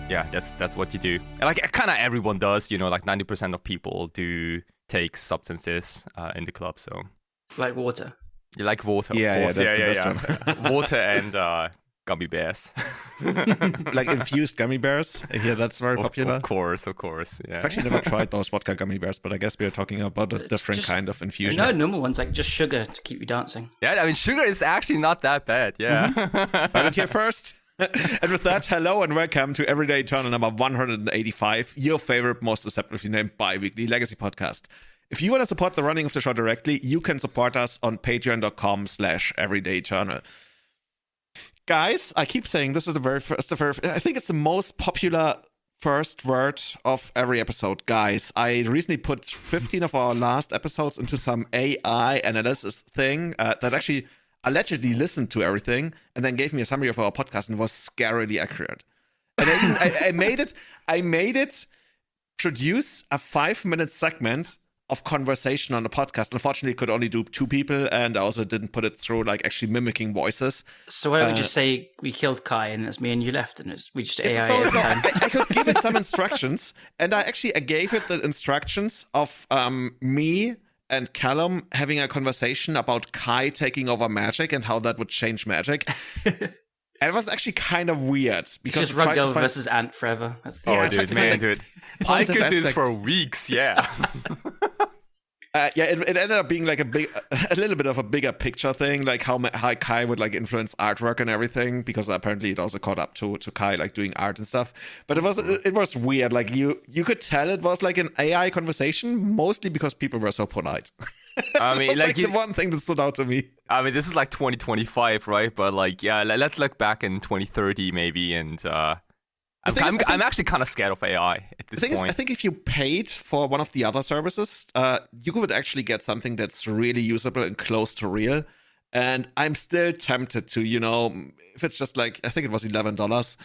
yeah, that's what you do. Like kind of everyone does, like 90% of people do take substances in the club. So like water. You like water? Yeah, that's the best one. Water and gummy bears. Like infused gummy bears. Yeah, that's very popular. Of course. Yeah. I've actually never tried those vodka gummy bears, but I guess we are talking about a different kind of infusion. No, normal ones, like just sugar to keep you dancing. Yeah, I mean, sugar is actually not that bad. Yeah. Heard it here first. And with that, hello and welcome to Everyday Eternal number 185, your favorite, most deceptively named bi-weekly legacy podcast. If you want to support the running of the show directly, you can support us on patreon.com/everydayeternal. Guys, I keep saying this is the very first, I think it's the most popular first word of every episode. Guys, I recently put 15 of our last episodes into some AI analysis thing that actually allegedly listened to everything and then gave me a summary of our podcast and was scarily accurate. And I made it produce a 5-minute segment of conversation on the podcast. Unfortunately, it could only do 2 people, and I also didn't put it through like actually mimicking voices. So why don't we just say we killed Kai and it's me and you left, and we just AI every time? I could give it some instructions, and I gave it the instructions of me and Callum having a conversation about Kai taking over magic and how that would change magic. And it was actually kind of weird because it's just Rugdale versus Ant forever. Dude. I could do this for weeks. Yeah. It ended up being like a little bit of a bigger picture thing, like how Kai would like influence artwork and everything, because apparently it also caught up to Kai like doing art and stuff. But it was weird. Like you could tell it was like an AI conversation, mostly because people were so polite. I mean, like the one thing that stood out to me. I mean, this is like 2025, right? But like, yeah, let's look back in 2030 maybe, and I'm actually kind of scared of AI at this point. I think if you paid for one of the other services, you could actually get something that's really usable and close to real. And I'm still tempted to, if it's just like, I think it was $11,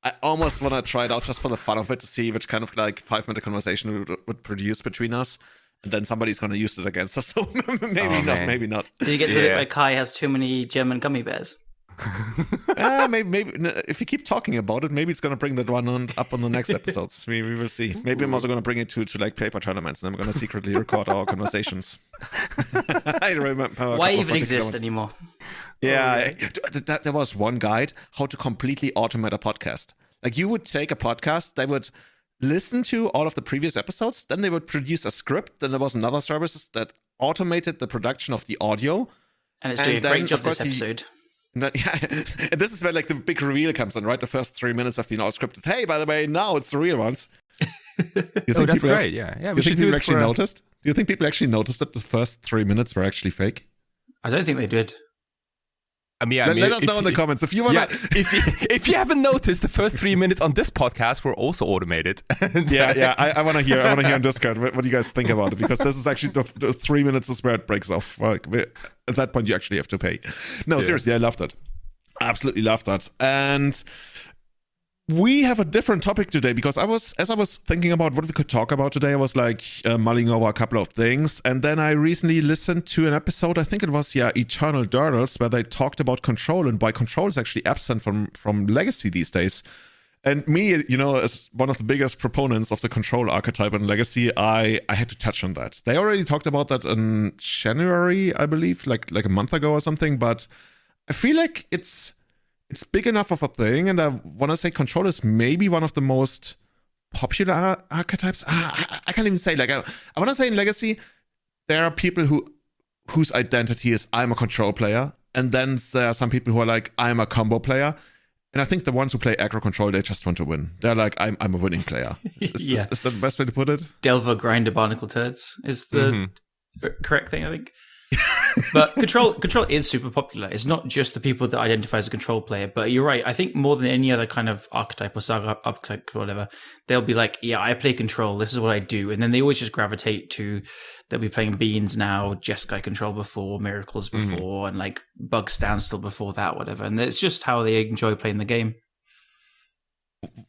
I almost want to try it out just for the fun of it to see which kind of like 5-minute conversation would produce between us. And then somebody's going to use it against us. So maybe not. Do you get to the bit where Kai has too many German gummy bears? Maybe if you keep talking about it, maybe it's going to bring that one up on the next episodes. We will see. Maybe I'm also going to bring it to like paper tournaments, and I'm going to secretly record our conversations. I remember. Why even exist anymore? Yeah, there was one guide how to completely automate a podcast. Like you would take a podcast, they would listen to all of the previous episodes, then they would produce a script. Then there was another service that automated the production of the audio, and it's doing a great job this episode. And this is where like the big reveal comes in, right? The first 3 minutes have been all scripted. Hey, by the way, now it's the real ones. That's great. Yeah. We should do it. Noticed? Do you think people actually noticed that the first 3 minutes were actually fake? I don't think they did. I mean, let us know in the comments if you want. Yeah, if you haven't noticed, the first 3 minutes on this podcast were also automated. I want to hear. I want to hear on Discord what do you guys think about it, because this is actually the 3 minutes is where it breaks off. Like, at that point, you actually have to pay. No, seriously, I loved that. Absolutely loved that. And we have a different topic today, because as I was thinking about what we could talk about today, I was like mulling over a couple of things, and then I recently listened to an episode, I think it was Eternal Durdles, where they talked about control and why control is actually absent from Legacy these days. And me, as one of the biggest proponents of the control archetype in Legacy, I had to touch on that. They already talked about that in January, I believe, like a month ago or something, but I feel like it's big enough of a thing, and I want to say control is maybe one of the most popular archetypes. I can't even say, like, I want to say in Legacy, there are people whose identity is I'm a control player, and then there are some people who are like, I'm a combo player. And I think the ones who play aggro control, they just want to win. They're like, I'm a winning player. Is that the best way to put it? Delver grinder barnacle turds is the correct thing, I think. But control is super popular. It's not just the people that identify as a control player, but you're right. I think more than any other kind of archetype or saga archetype or whatever, they'll be like, yeah, I play control. This is what I do. And then they always just gravitate to, they'll be playing Beans now, Jeskai control before, Miracles before, and like Bug Standstill before that, whatever. And it's just how they enjoy playing the game.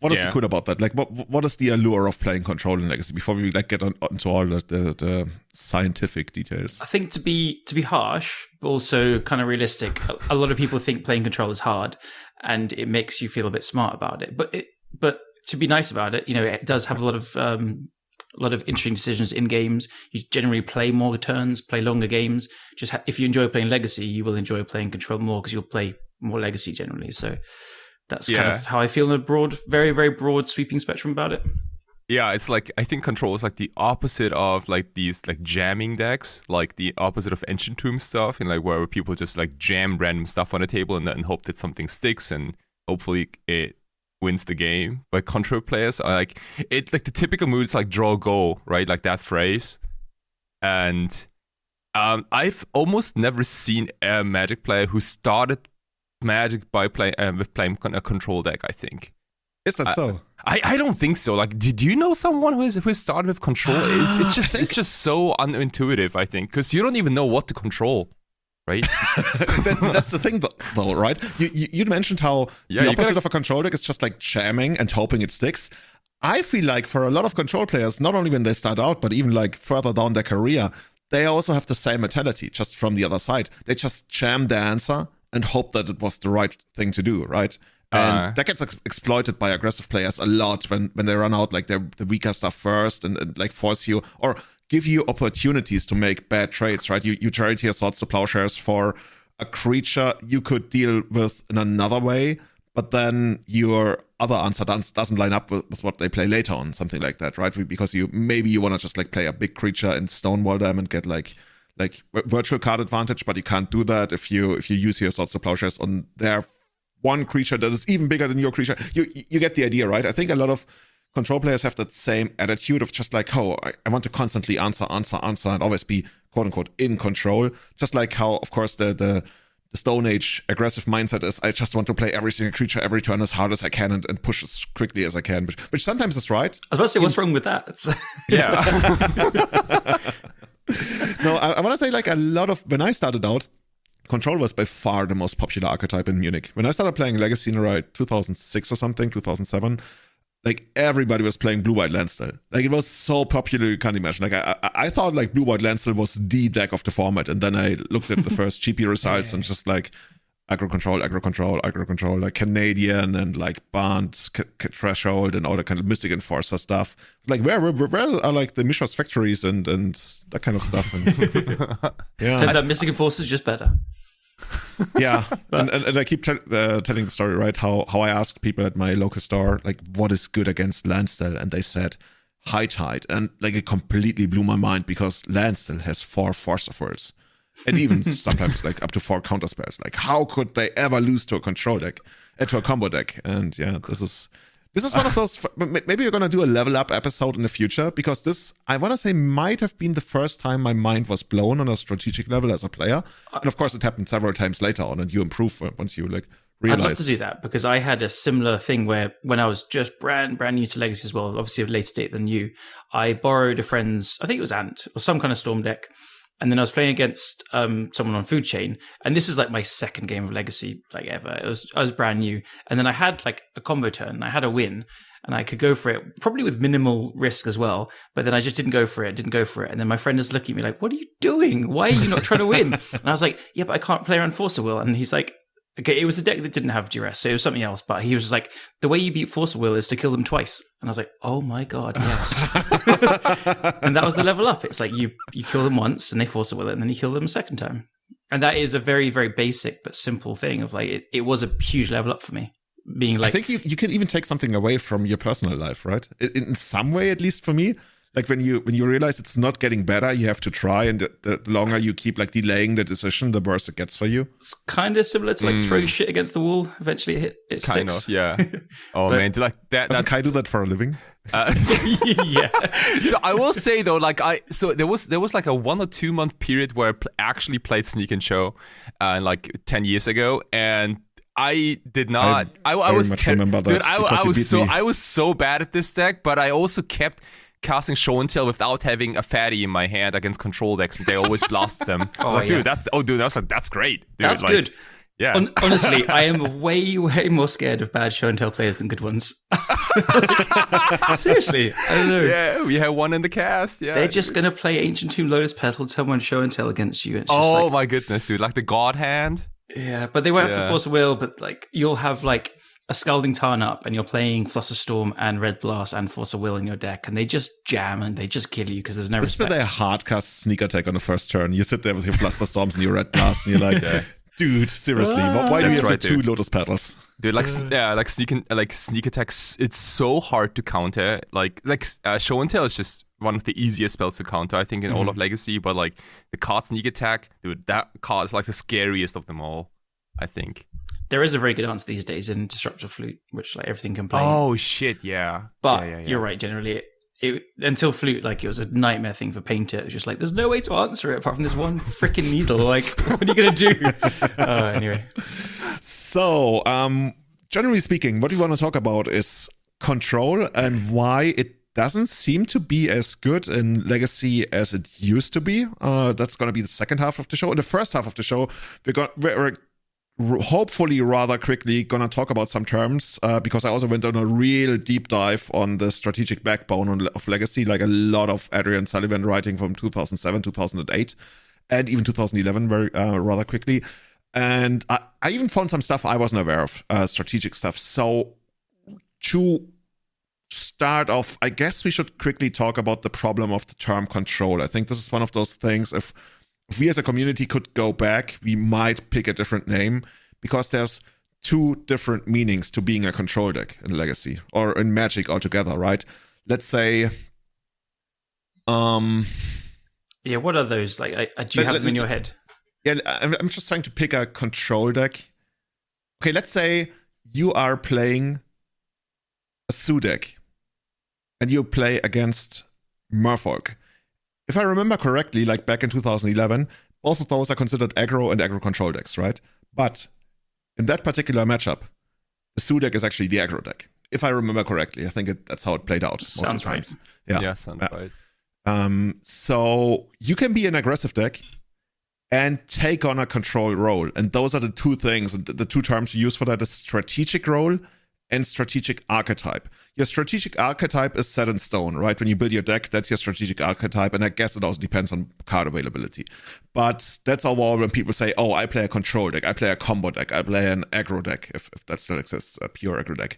What is cool about that? Like, what is the allure of playing control in Legacy? Before we like get onto all the scientific details, I think to be harsh, but also kind of realistic. A lot of people think playing control is hard, and it makes you feel a bit smart about it. But to be nice about it, it does have a lot of interesting decisions in games. You generally play more turns, play longer games. If you enjoy playing Legacy, you will enjoy playing Control more because you'll play more Legacy generally. So that's kind of how I feel in a broad, very, very broad sweeping spectrum about it. Yeah, it's like, I think Control is like the opposite of like these like jamming decks, like the opposite of Ancient Tomb stuff, and like where people just like jam random stuff on the table and then hope that something sticks and hopefully it wins the game. But Control players are like, it like the typical mood is like draw go, right? Like that phrase. And I've almost never seen a Magic player who started Magic by playing a Control deck, I think. Is that so? I don't think so. Like, did you know someone who started with Control? It's just so unintuitive, I think, because you don't even know what to control, right? That's the thing, though, right? You mentioned how the opposite of a Control deck is just like jamming and hoping it sticks. I feel like for a lot of Control players, not only when they start out, but even like further down their career, they also have the same mentality, just from the other side. They just jam the answer and hope that it was the right thing to do, right? And that gets exploited by aggressive players a lot when they run out like the weaker stuff first and like force you or give you opportunities to make bad trades, right? You trade here Swords to Plowshares for a creature you could deal with in another way, but then your other answer doesn't line up with what they play later on, something like that, right? Because you want to just like play a big creature and stonewall them and get like virtual card advantage, but you can't do that if you use your Swords to Plowshares on their one creature that is even bigger than your creature. You get the idea, right? I think a lot of Control players have that same attitude of just like, oh, I want to constantly answer, and always be quote unquote in control. Just like how, of course, the Stone Age aggressive mindset is, I just want to play every single creature every turn as hard as I can and push as quickly as I can, which sometimes is right. I was about to say, what's wrong with that? Yeah. No, I want to say like a lot of, when I started out, Control was by far the most popular archetype in Munich. When I started playing Legacy in around 2006 or something, 2007, like everybody was playing Blue-White Landstill. Like it was so popular you can't imagine. Like I thought like Blue-White Landstill was the deck of the format, and then I looked at the first GP results and just like aggro control, like Canadian and like Band, Threshold, and all the kind of Mystic Enforcer stuff. Like where are like the Mishra's factories and that kind of stuff? And yeah, turns out Mystic Enforcer is just better. Yeah, and I keep telling the story, right? How I asked people at my local store, like, what is good against Landstill, and they said High Tide, and like it completely blew my mind because Landstill has 4 Force of Wills, and even sometimes like up to 4 counter spells. Like, how could they ever lose to a control deck, to a combo deck? And yeah, this is one of those. Maybe you're gonna do a level up episode in the future, because this, I want to say, might have been the first time my mind was blown on a strategic level as a player. And of course, it happened several times later on, and you improve once you like realize. I'd love to do that, because I had a similar thing where when I was just brand new to Legacy as well, obviously of a later date than you, I borrowed a friend's, I think it was Ant or some kind of Storm deck. And then I was playing against someone on Food Chain, and this is like my second game of Legacy like ever. I was brand new, and then I had like a combo turn. I had a win, and I could go for it, probably with minimal risk as well. But then I just didn't go for it. And then my friend is looking at me like, "What are you doing? Why are you not trying to win?" And I was like, "Yeah, but I can't play around Force of Will." And he's like, "Okay, it was a deck that didn't have duress, so it was something else." But he was just like, "The way you beat Force of Will is to kill them twice." And I was like, "Oh my god, yes!" And that was the level up. It's like you kill them once and they Force of Will it, and then you kill them a second time. And that is a very, very basic but simple thing of like it was a huge level up for me. Being like, I think you can even take something away from your personal life, right? In some way, at least for me. Like when you realize it's not getting better, you have to try, and the longer you keep like delaying the decision, the worse it gets for you. It's kind of similar to like throwing shit against the wall. Eventually, it kind sticks. Of, yeah. Oh man, like that. Doesn't Kai do that for a living? Yeah. So I will say though, like there was like a 1 or 2 month period where I actually played Sneak and Show, like 10 years ago, and I did not. I was remember that. Dude, I was so bad at this deck, but I also kept casting Show and Tell without having a fatty in my hand against control decks, and they always blasted them. I was like, dude, that's great. Dude, that's like, good. Yeah. Honestly, I am way more scared of bad Show and Tell players than good ones. Seriously, I don't know. Yeah, we have one in the cast. Yeah, they're just gonna play Ancient Tomb, Lotus Petal, someone Show and Tell against you. And it's just like, my goodness, dude! Like the God Hand. Yeah, but they won't have to Force a Will. But like you'll have like a Scalding Tarn up and you're playing Flusterstorm and Red Blast and Force of Will in your deck, and they just jam and they just kill you because there's no respect. It's with a hardcast sneak attack on the first turn. You sit there with your Flusterstorms and your Red Blast, and you're like, dude, seriously, why do you have the two Lotus Petals? Dude, like sneak attacks, it's so hard to counter. Like Show and Tell is just one of the easiest spells to counter, I think, in all of Legacy. But like the card sneak attack, dude, that card is like the scariest of them all, I think. There is a very good answer these days in Disruptor Flute, which like everything can play. Oh shit, yeah. But you're right. Generally, until Flute, like it was a nightmare thing for Painter. It was just like there's no way to answer it apart from this one freaking needle. Like, what are you gonna do? Anyway. So, generally speaking, what we want to talk about is control and why it doesn't seem to be as good in Legacy as it used to be. That's going to be the second half of the show. In the first half of the show, we're hopefully rather quickly gonna talk about some terms because I also went on a real deep dive on the strategic backbone of Legacy, like a lot of Adrian Sullivan writing from 2007, 2008, and even 2011 very rather quickly. And I even found some stuff I wasn't aware of, strategic stuff. So to start off, I guess we should quickly talk about the problem of the term control. I think this is one of those things, if we as a community could go back, we might pick a different name, because there's two different meanings to being a control deck in Legacy or in Magic altogether, right? Let's say, yeah, what are those? Like, do you have them in your head? Yeah, I'm just trying to pick a control deck. Okay, let's say you are playing a Sue deck and you play against Merfolk. If I remember correctly, like back in 2011, both of those are considered aggro and aggro control decks, right? But in that particular matchup, the Sue deck is actually the aggro deck. If I remember correctly, I think that's how it played out most of the times. Right. Yeah, sounds right. So you can be an aggressive deck and take on a control role. And those are the two things, the two terms you use for that is strategic role and strategic archetype. Your strategic archetype is set in stone, right? When you build your deck, that's your strategic archetype. And I guess it also depends on card availability. But that's overall when people say, oh, I play a control deck, I play a combo deck, I play an aggro deck, if that still exists, a pure aggro deck.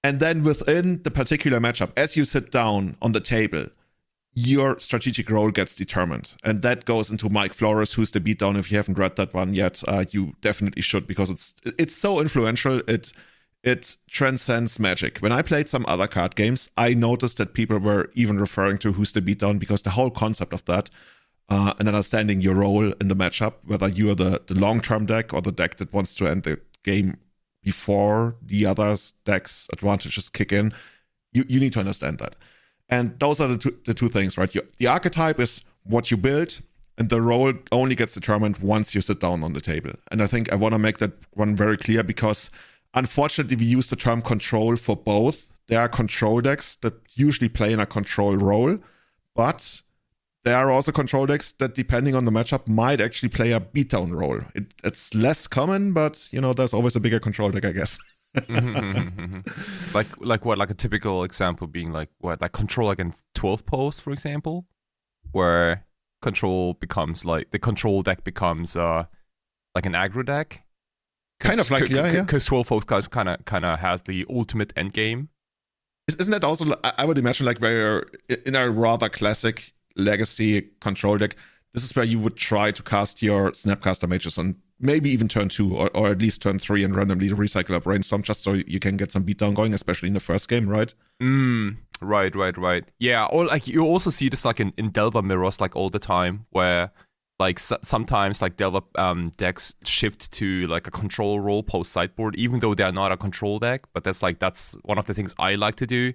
And then within the particular matchup, as you sit down on the table, your strategic role gets determined. And that goes into Mike Flores, Who's the Beatdown. If you haven't read that one yet, you definitely should, because it's so influential. It transcends Magic. When I played some other card games, I noticed that people were even referring to Who's the Beatdown, because the whole concept of that and understanding your role in the matchup, whether you are the long-term deck or the deck that wants to end the game before the other deck's advantages kick in, you need to understand that. And those are the two things, right? The archetype is what you build, and the role only gets determined once you sit down on the table. And I think I want to make that one very clear, because unfortunately we use the term control for both. There are control decks that usually play in a control role, but there are also control decks that, depending on the matchup, might actually play a beatdown role. It's less common, but there's always a bigger control deck, I guess. Like what? Like a typical example being like what? Like control against 12 post, for example, where control becomes like the control deck becomes like an aggro deck. Kind of like because 12 post kind of has the ultimate end game. Isn't that also? I would imagine like where in a rather classic Legacy control deck, this is where you would try to cast your Snapcaster Mages on maybe even turn 2 or at least turn 3 and randomly recycle a Brainstorm just so you can get some beatdown going, especially in the first game, right? Right. Yeah, or like you also see this like in Delver mirrors like all the time, where like sometimes like Delver decks shift to like a control role post sideboard, even though they're not a control deck. But that's one of the things I like to do,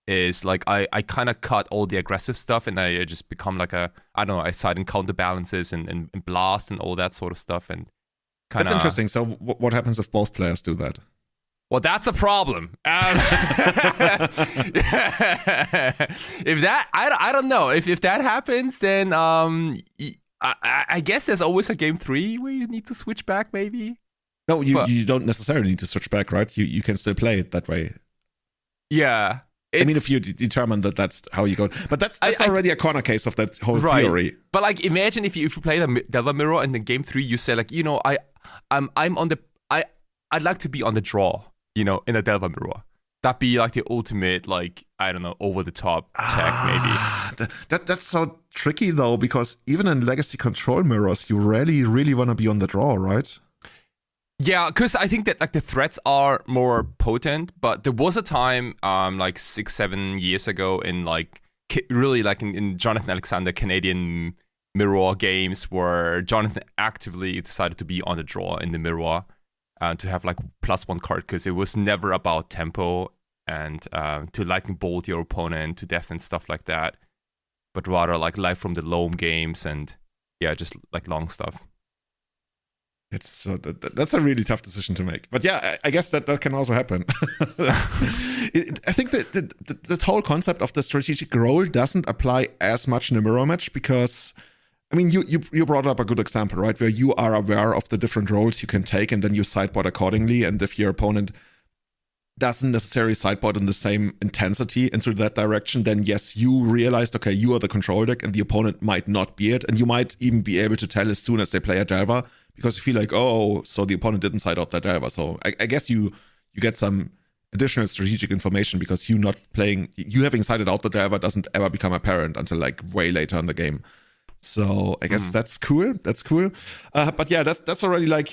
is like I kind of cut all the aggressive stuff and I just become like I side in counterbalances and blast and all that sort of stuff. And that's interesting. So what happens if both players do that? Well, that's a problem. If that, I don't know. If that happens, then I guess there's always a game 3 where you need to switch back, maybe. No, you don't necessarily need to switch back, right? You can still play it that way. Yeah. I mean, if you determine that that's how you go, but that's already a corner case of that whole theory. But like, imagine if you play the Delver Mirror and in game 3 you say like, I'm I'd like to be on the draw, in a Delver mirror. That'd be like the ultimate, like, I don't know, over the top tech maybe. That's so tricky though, because even in legacy control mirrors, you really want to be on the draw, right? Yeah, because I think that like the threats are more potent, but there was a time like 6-7 years ago in like really like in Jonathan Alexander Canadian mirror games where Jonathan actively decided to be on the draw in the mirror to have like +1 card, because it was never about tempo and to lightning bolt your opponent to death and stuff like that, but rather like live from the loam games and just like long stuff. It's so that's a really tough decision to make, but yeah, I guess that can also happen. I think that the whole concept of the strategic role doesn't apply as much in a mirror match, because I mean, you brought up a good example, right, where you are aware of the different roles you can take and then you sideboard accordingly, and if your opponent doesn't necessarily sideboard in the same intensity into that direction, then yes, you realized, okay, you are the control deck and the opponent might not be it, and you might even be able to tell as soon as they play a Delver, because you feel like, oh, so the opponent didn't side out that Delver. So I guess you get some additional strategic information, because you having sided out the Delver doesn't ever become apparent until like way later in the game. So I guess that's cool. But yeah, that's already like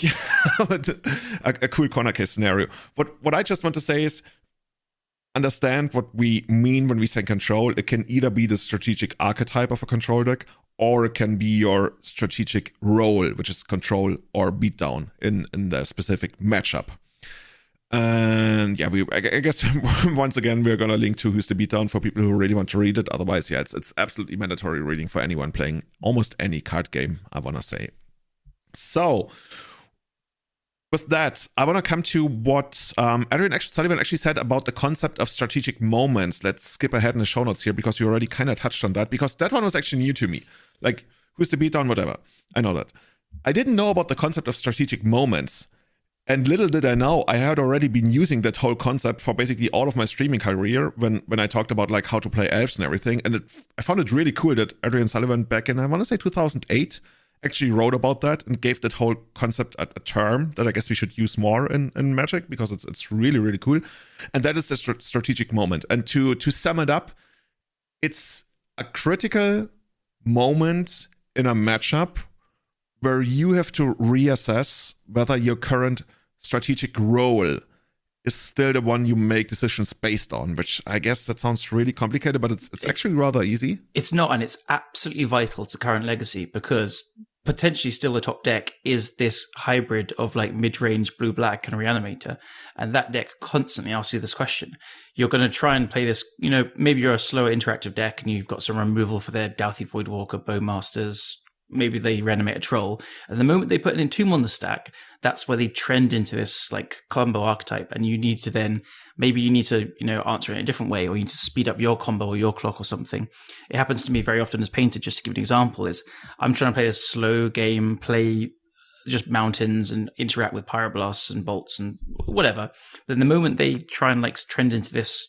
a cool corner case scenario. What I just want to say is, understand what we mean when we say control. It can either be the strategic archetype of a control deck, or it can be your strategic role, which is control or beatdown in the specific matchup. And yeah, I guess once again we're gonna link to Who's the Beatdown for people who really want to read it. Otherwise, yeah, it's absolutely mandatory reading for anyone playing almost any card game, I wanna say. So with that, I wanna come to what Adrian Sullivan actually said about the concept of strategic moments. Let's skip ahead in the show notes here, because we already kind of touched on that, because that one was actually new to me. Like, Who's the Beatdown, whatever. I know that. I didn't know about the concept of strategic moments. And little did I know, I had already been using that whole concept for basically all of my streaming career when I talked about like how to play elves and everything. And I found it really cool that Adrian Sullivan back in, I want to say 2008, actually wrote about that and gave that whole concept a term that I guess we should use more in Magic, because it's really, really cool. And that is the strategic moment. And to sum it up, it's a critical moment in a matchup where you have to reassess whether your current strategic role is still the one you make decisions based on, which I guess that sounds really complicated, but it's actually rather easy. It's not, and it's absolutely vital to current Legacy, because potentially still the top deck is this hybrid of like mid-range blue-black and Reanimator, and that deck constantly asks you this question. You're going to try and play this, maybe you're a slower interactive deck and you've got some removal for their Doughty Voidwalker, Bowmasters, maybe they reanimate a troll, and the moment they put an Entomb on the stack, that's where they trend into this like combo archetype, and you need to then answer it in a different way, or you need to speed up your combo or your clock or something. It happens to me very often as Painter, just to give an example, is I'm trying to play this slow game, play just mountains and interact with pyroblasts and bolts and whatever. Then the moment they try and like trend into this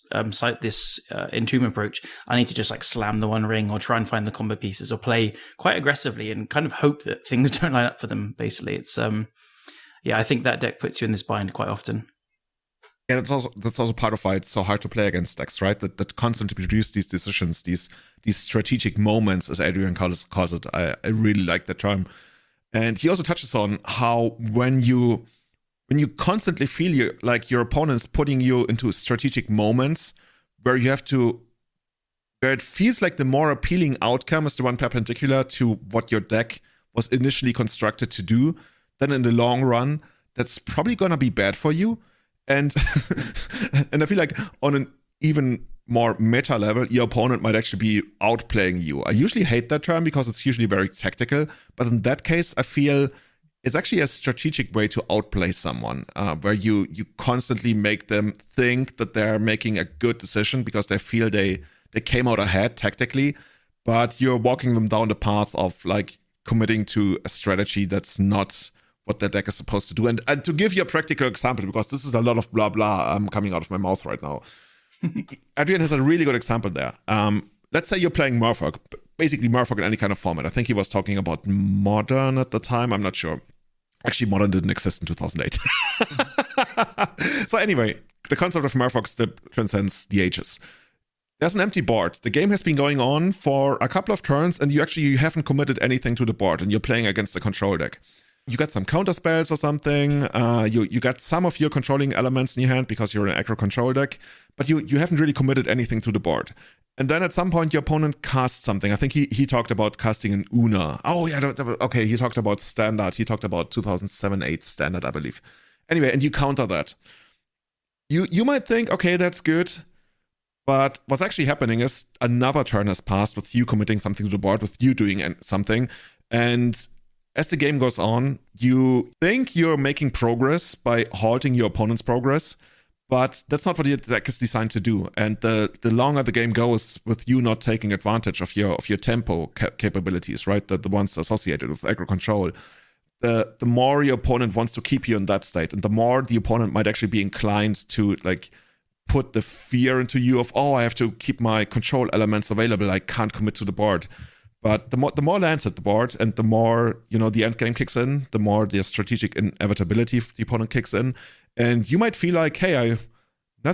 Entomb approach, I need to just like slam the one ring or try and find the combo pieces or play quite aggressively and kind of hope that things don't line up for them. Basically, it's I think that deck puts you in this bind quite often. Yeah, that's also part of why it's so hard to play against decks, right? That constantly produce these decisions, these strategic moments, as Adrian calls it. I really like that term. And he also touches on how when you constantly feel like your opponent's putting you into strategic moments where it feels like the more appealing outcome is the one perpendicular to what your deck was initially constructed to do, then in the long run, that's probably gonna be bad for you. And and I feel like on an even more meta level, your opponent might actually be outplaying you. I usually hate that term because it's usually very tactical, but in that case, I feel it's actually a strategic way to outplay someone, where you constantly make them think that they're making a good decision because they feel they came out ahead tactically, but you're walking them down the path of like committing to a strategy that's not what the deck is supposed to do. And to give you a practical example, because this is a lot of blah blah coming out of my mouth right now, Adrian has a really good example there. Let's say you're playing Merfolk, basically Merfolk in any kind of format. I think he was talking about Modern at the time. I'm not sure. Actually, Modern didn't exist in 2008. So anyway, the concept of Murphox transcends the ages. There's an empty board. The game has been going on for a couple of turns, and you haven't committed anything to the board, and you're playing against a control deck. You got some counter spells or something. You got some of your controlling elements in your hand because you're an aggro control deck, but you haven't really committed anything to the board. And then at some point, your opponent casts something. I think he talked about casting an Una. Oh, yeah, okay, he talked about Standard. He talked about 2007-8 Standard, I believe. Anyway, and you counter that. You might think, okay, that's good. But what's actually happening is another turn has passed with you committing something to the board, with you doing something. And as the game goes on, you think you're making progress by halting your opponent's progress, but that's not what your deck is designed to do. And the longer the game goes with you not taking advantage of your tempo capabilities, right? The ones associated with aggro control, the more your opponent wants to keep you in that state, and the more the opponent might actually be inclined to like put the fear into you of, oh, I have to keep my control elements available, I can't commit to the board. But the more lands at the board, and the more, the end game kicks in, the more the strategic inevitability of the opponent kicks in. And you might feel like, hey,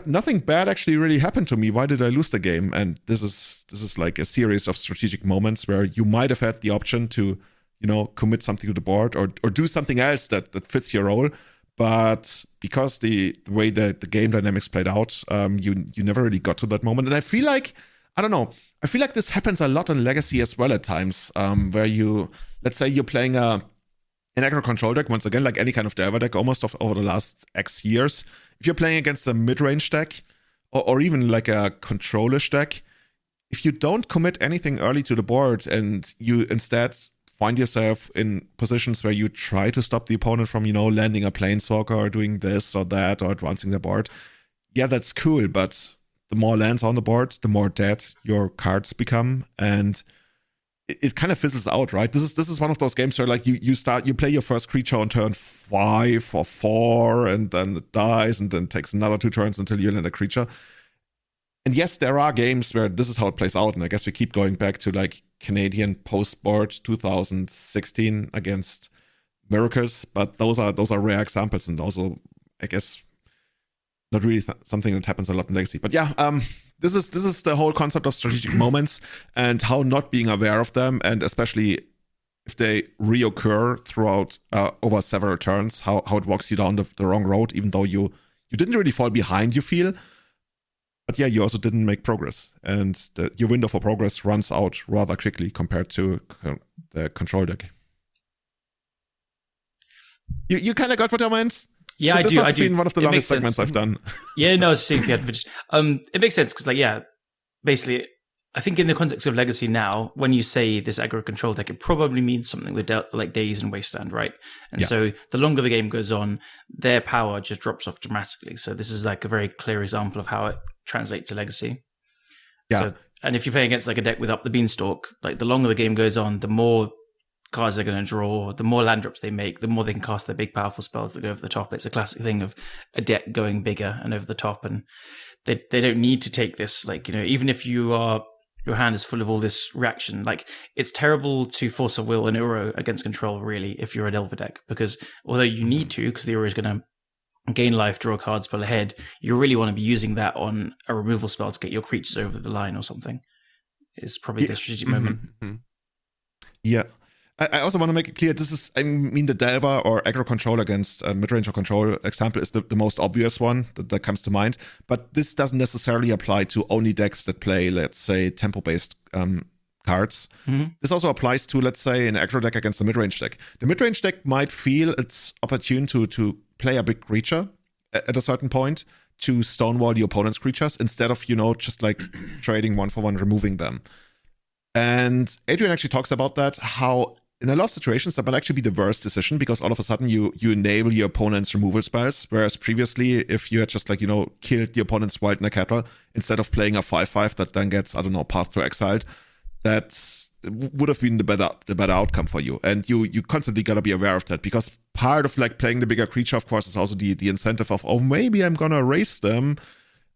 nothing bad actually really happened to me. Why did I lose the game? And this is like a series of strategic moments where you might have had the option to, commit something to the board or do something else that fits your role. But because the way that the game dynamics played out, you never really got to that moment. And I feel like, I don't know, I feel like this happens a lot in Legacy as well at times, where let's say you're playing an aggro control deck, once again, like any kind of Delver deck almost over the last X years. If you're playing against a mid-range deck, or even like a control-ish deck, if you don't commit anything early to the board and you instead find yourself in positions where you try to stop the opponent from, landing a planeswalker or doing this or that or advancing the board, yeah, that's cool, but the more lands on the board, the more dead your cards become, and it kind of fizzles out, right? This is one of those games where like you play your first creature on turn 5 or 4, and then it dies, and then it takes another 2 turns until you land a creature. And yes, there are games where this is how it plays out, and I guess we keep going back to like Canadian post-board 2016 against Miracles, but those are rare examples, and also, I guess, not really something that happens a lot in Legacy. But yeah, this is the whole concept of strategic moments and how not being aware of them, and especially if they reoccur throughout over several turns, how it walks you down the wrong road, even though you didn't really fall behind, you feel. But yeah, you also didn't make progress, and your window for progress runs out rather quickly compared to the control deck. You kind of got what I meant? Yeah, I do. This has been one of the longest segments I've done. Yeah, no, it's the same thing. It makes sense because, basically, I think in the context of Legacy now, when you say this aggro control deck, it probably means something with like Daze and Wasteland, right? And so the longer the game goes on, their power just drops off dramatically. So this is like a very clear example of how it translates to Legacy. Yeah. So, and if you're playing against like a deck with Up the Beanstalk, like the longer the game goes on, the more cards they're going to draw, the more land drops they make, the more they can cast their big powerful spells that go over the top. It's a classic thing of a deck going bigger and over the top, and they don't need to take this, even if your hand is full of all this reaction, it's terrible to force a will and Uro against control, really, if you're a Delver deck, because although you need to, because the Uro is going to gain life, draw cards, pull ahead, you really want to be using that on a removal spell to get your creatures over the line or something. Is probably the strategic moment. Yeah. I also want to make it clear, the Delver or aggro control against mid-range or control example is the most obvious one that comes to mind. But this doesn't necessarily apply to only decks that play, let's say, tempo-based cards. Mm-hmm. This also applies to, let's say, an aggro deck against a mid-range deck. The mid-range deck might feel it's opportune to play a big creature at a certain point to stonewall the opponent's creatures instead of, just like trading 1-for-1, removing them. And Adrian actually talks about that, how in a lot of situations, that might actually be the worst decision, because all of a sudden you enable your opponent's removal spells, whereas previously, if you had just killed the opponent's Wild Cattle instead of playing a 5/5 that then gets, Path to Exiled, that would have been the better outcome for you. And you constantly gotta be aware of that, because part of playing the bigger creature, of course, is also the incentive of, oh, maybe I'm gonna erase them,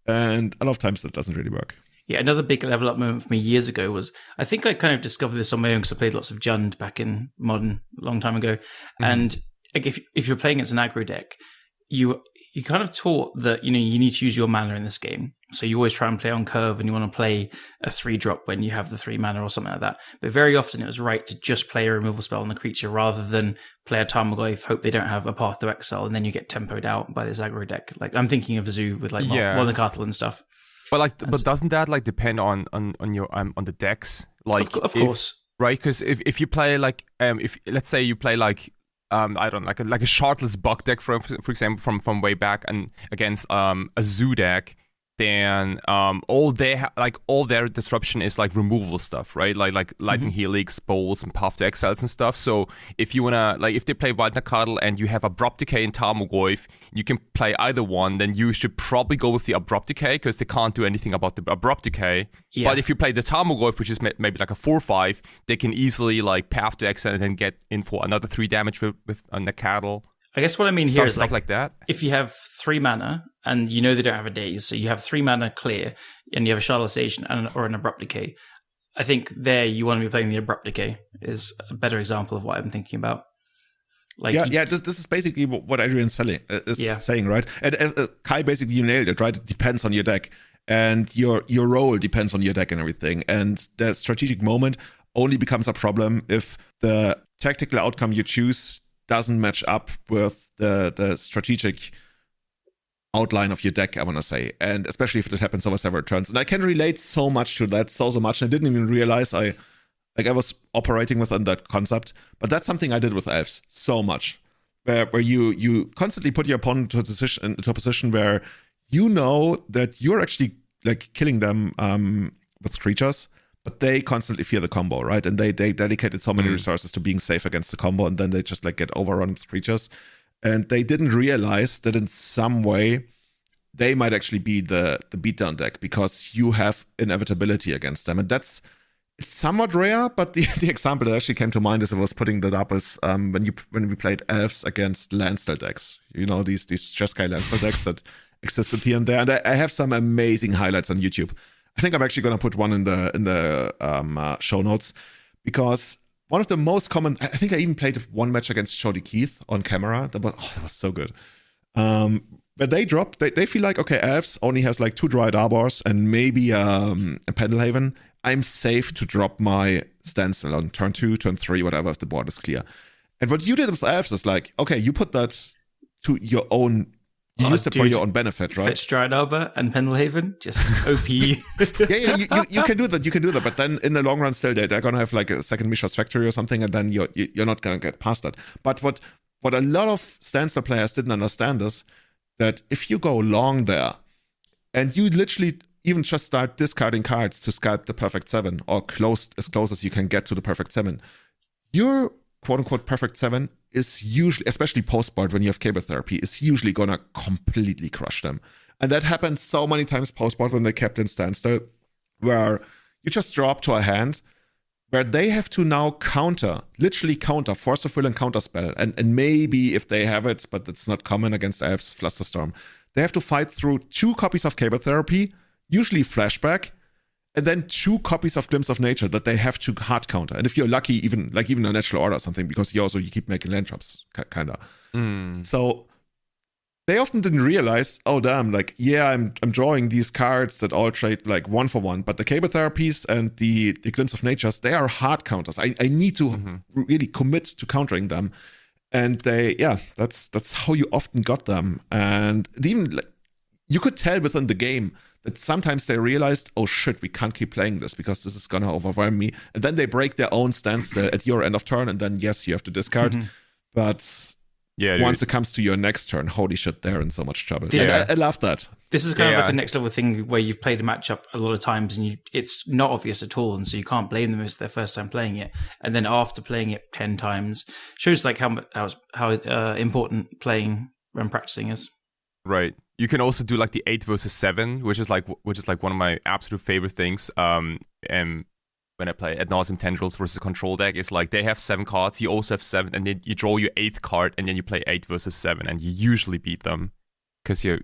and a lot of times that doesn't really work. Yeah, another big level up moment for me years ago was, I think I kind of discovered this on my own because I played lots of Jund back in Modern a long time ago. Mm-hmm. And if you're playing against an aggro deck, you kind of taught that, you know, you need to use your mana in this game. So you always try and play on curve, and you want to play a 3-drop when you have the 3 mana or something like that. But very often it was right to just play a removal spell on the creature rather than play a Tarmogoyf, hope they don't have a Path to Exile, and then you get tempoed out by this aggro deck. Like, I'm thinking of Zoo with like Monocartel and stuff. But like, but doesn't that like depend on your on the decks? Like, of course, right? Because if you play like if let's say you play like I don't know, like a shardless Buck deck for example from way back and against a Zoo deck, then all their disruption is like removal stuff, right? Like Lightning Helix, Bowls, and Path to Exiles and stuff. So if you wanna, like, if they play Wild Nacatl and you have Abrupt Decay and Tarmogoyf, you can play either one. Then you should probably go with the Abrupt Decay because they can't do anything about the Abrupt Decay. Yeah. But if you play the Tarmogoyf, which is maybe like a 4/5, they can easily like Path to Exile and then get in for another 3 damage with a Nacatl. I guess what I mean here is stuff like that. If you have 3 mana and you know they don't have a daze, so you have 3 mana clear and you have a Shardless or an Abrupt Decay, I think there you want to be playing the Abrupt Decay is a better example of what I'm thinking about. Like, this is basically what Adrian's saying, right? And as Kai, basically, you nailed it, right? It depends on your deck, and your role depends on your deck and everything. And the strategic moment only becomes a problem if the tactical outcome you choose doesn't match up with the strategic outline of your deck, I want to say, and especially if it happens over several turns. And I can relate so much to that, so much, and I didn't even realize I was operating within that concept. But that's something I did with elves so much, where you constantly put your opponent into a position where you know that you're actually like killing them with creatures, but they constantly fear the combo, right? And they dedicated so many resources to being safe against the combo, and then they just like get overrun with creatures. And they didn't realize that in some way they might actually be the beatdown deck because you have inevitability against them. And it's somewhat rare, but the example that actually came to mind as I was putting that up is when we played elves against Landstill decks. You know, these Jeskai Landstill decks that existed here and there. And I have some amazing highlights on YouTube. I think I'm actually going to put one in the show notes, because one of the most common, I think I even played one match against Shody Keith on camera. That was so good. But they drop, they feel like, okay, elves only has like 2 Dryad Arbors and maybe a Pendelhaven. I'm safe to drop my Standstill on turn 2, turn 3, whatever, if the board is clear. And what you did with elves is like, okay, you put that to your own. You use it for your own benefit, right? Fetch Dryad Arbor and Pendelhaven, just OP. you can do that. You can do that, but then in the long run, still they're gonna have like a second Mishra's Factory or something, and then you're not gonna get past that. But what a lot of Standstill players didn't understand is that if you go long there, and you literally even just start discarding cards to scalp the perfect 7, or as close as you can get to the perfect 7, your quote-unquote perfect 7 is usually, especially post-board when you have Cable Therapy, is usually gonna completely crush them. And that happened so many times post-board when they kept in Standstill, where you just drop to a hand where they have to now literally counter, Force of Will and Counterspell, and maybe if they have it, but it's not common against elves, Flusterstorm, they have to fight through 2 copies of Cable Therapy, usually Flashback, and then 2 copies of Glimpse of Nature that they have to hard counter. And if you're lucky, even a Natural Order or something, because you keep making land drops, kind of. So they often didn't realize, oh damn, like, yeah, I'm drawing these cards that all trade like 1 for 1, but the Cable Therapies and the Glimpse of Natures, they are hard counters. I need to really commit to countering them. And that's how you often got them. And even like, you could tell within the game that sometimes they realized, oh shit, we can't keep playing this because this is gonna overwhelm me. And then they break their own stance at your end of turn, and then yes, you have to discard. But once it comes to your next turn, holy shit, they're in so much trouble. I love that. This is kind of like a next level thing where you've played a matchup a lot of times and it's not obvious at all, and so you can't blame them if it's their first time playing it. And then after playing it 10 times, shows like how important playing when practicing is. Right. You can also do like the 8 versus 7, which is like one of my absolute favorite things. And when I play Ad Nauseam Tendrils versus Control deck, it's like they have 7 cards, you also have 7, and then you draw your 8th card, and then you play 8 versus 7, and you usually beat them because I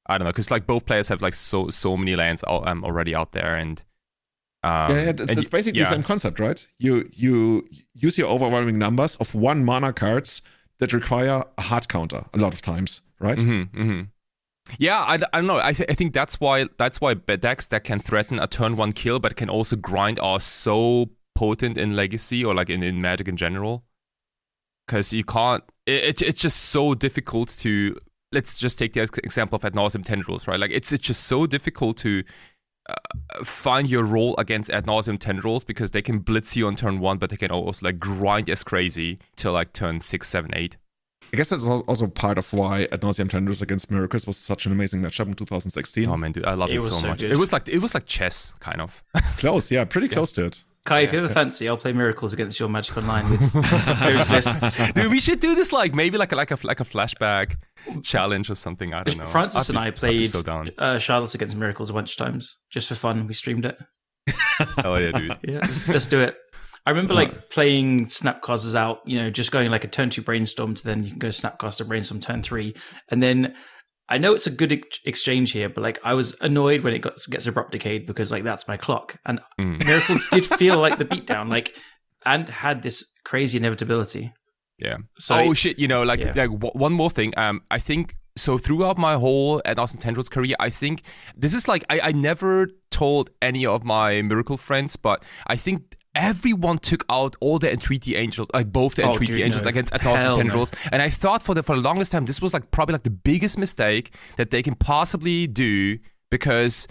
don't know, because like both players have like so many lands already out there, and it's basically the same concept, right? You use your overwhelming numbers of 1 mana cards that require a hard counter a lot of times. right? Yeah, I don't know. I think that's why decks that can threaten a turn 1 kill but can also grind are so potent in Legacy or like in Magic in general. Because you can't. It's just so difficult to. Let's just take the example of Ad Nauseam Tendrils, right? Like it's just so difficult to find your role against Ad Nauseam Tendrils because they can blitz you on turn 1, but they can also like grind as crazy till like turn 6, 7, 8. I guess that's also part of why Ad Nauseam Tendrils against Miracles was such an amazing matchup in 2016. Oh man, dude, I love it so much. Good. It was like chess, kind of. Close, yeah, pretty close to it. Kai, if you ever fancy, I'll play Miracles against your Magic Online with those lists. Dude, we should do this maybe like a flashback challenge or something. I don't know. Francis and I played so Charlotte against Miracles a bunch of times just for fun. We streamed it. Oh yeah, dude. Yeah, let's do it. I remember like playing Snapcasters out, just going like a turn 2 brainstorm to then you can go Snapcaster brainstorm turn 3, and then. I know it's a good exchange here, but like I was annoyed when it gets abrupt decayed because like that's my clock. And Miracles did feel like the beatdown, like, and had this crazy inevitability. Yeah. So shit, one more thing. I think so throughout my whole Ad Nauseam Tendrils career, I think this is like I never told any of my Miracle friends, but I think everyone took out all the Entreaty Angels, like both the Entreaty Angels against Ad Nauseam Tendrils. No. And I thought for the longest time, this was like probably like the biggest mistake that they can possibly do because